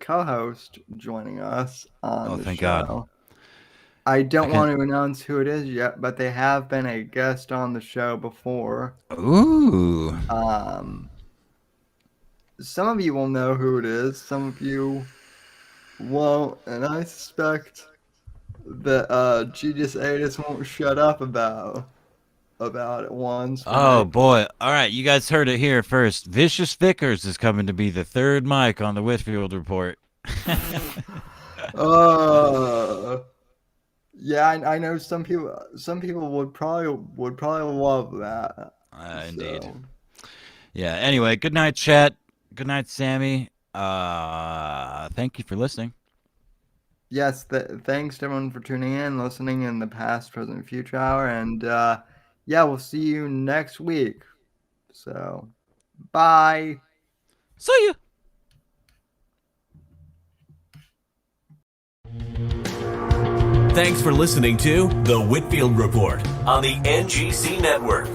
Speaker 2: co-host joining us on
Speaker 3: Oh,
Speaker 2: the
Speaker 3: thank God.
Speaker 2: show. I
Speaker 3: I
Speaker 2: don't
Speaker 3: can.
Speaker 2: want to announce who it is yet, but they have been a guest on the show before.
Speaker 3: Ooh.
Speaker 2: Um, some of you will know who it is, some of you won't, and I suspect that Genius Atis won't shut up about it once when I
Speaker 3: Oh boy! All right, you guys heard it here first. Vicious Vickers is coming to be the third mic on the Whitfield Report.
Speaker 2: Yeah, I know some people would probably love that.
Speaker 3: Indeed.
Speaker 2: So,
Speaker 3: Yeah. Anyway, good night, chat. Good night, Sammy. Thank you for listening.
Speaker 2: yes, thanks to everyone for tuning in, listening in the past, present, future hour, and yeah, we'll see you next week. So, bye.
Speaker 3: See you.
Speaker 1: Thanks for listening to The Whitfield Report on the NGC Network.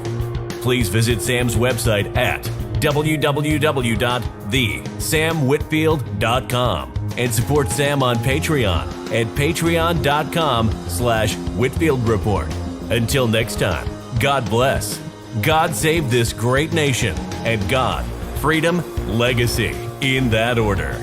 Speaker 1: Please visit Sam's website at www.thesamwhitfield.com and support Sam on Patreon at patreon.com/Whitfield Report. Until next time, God bless, God save this great nation, and God, freedom, legacy, in that order.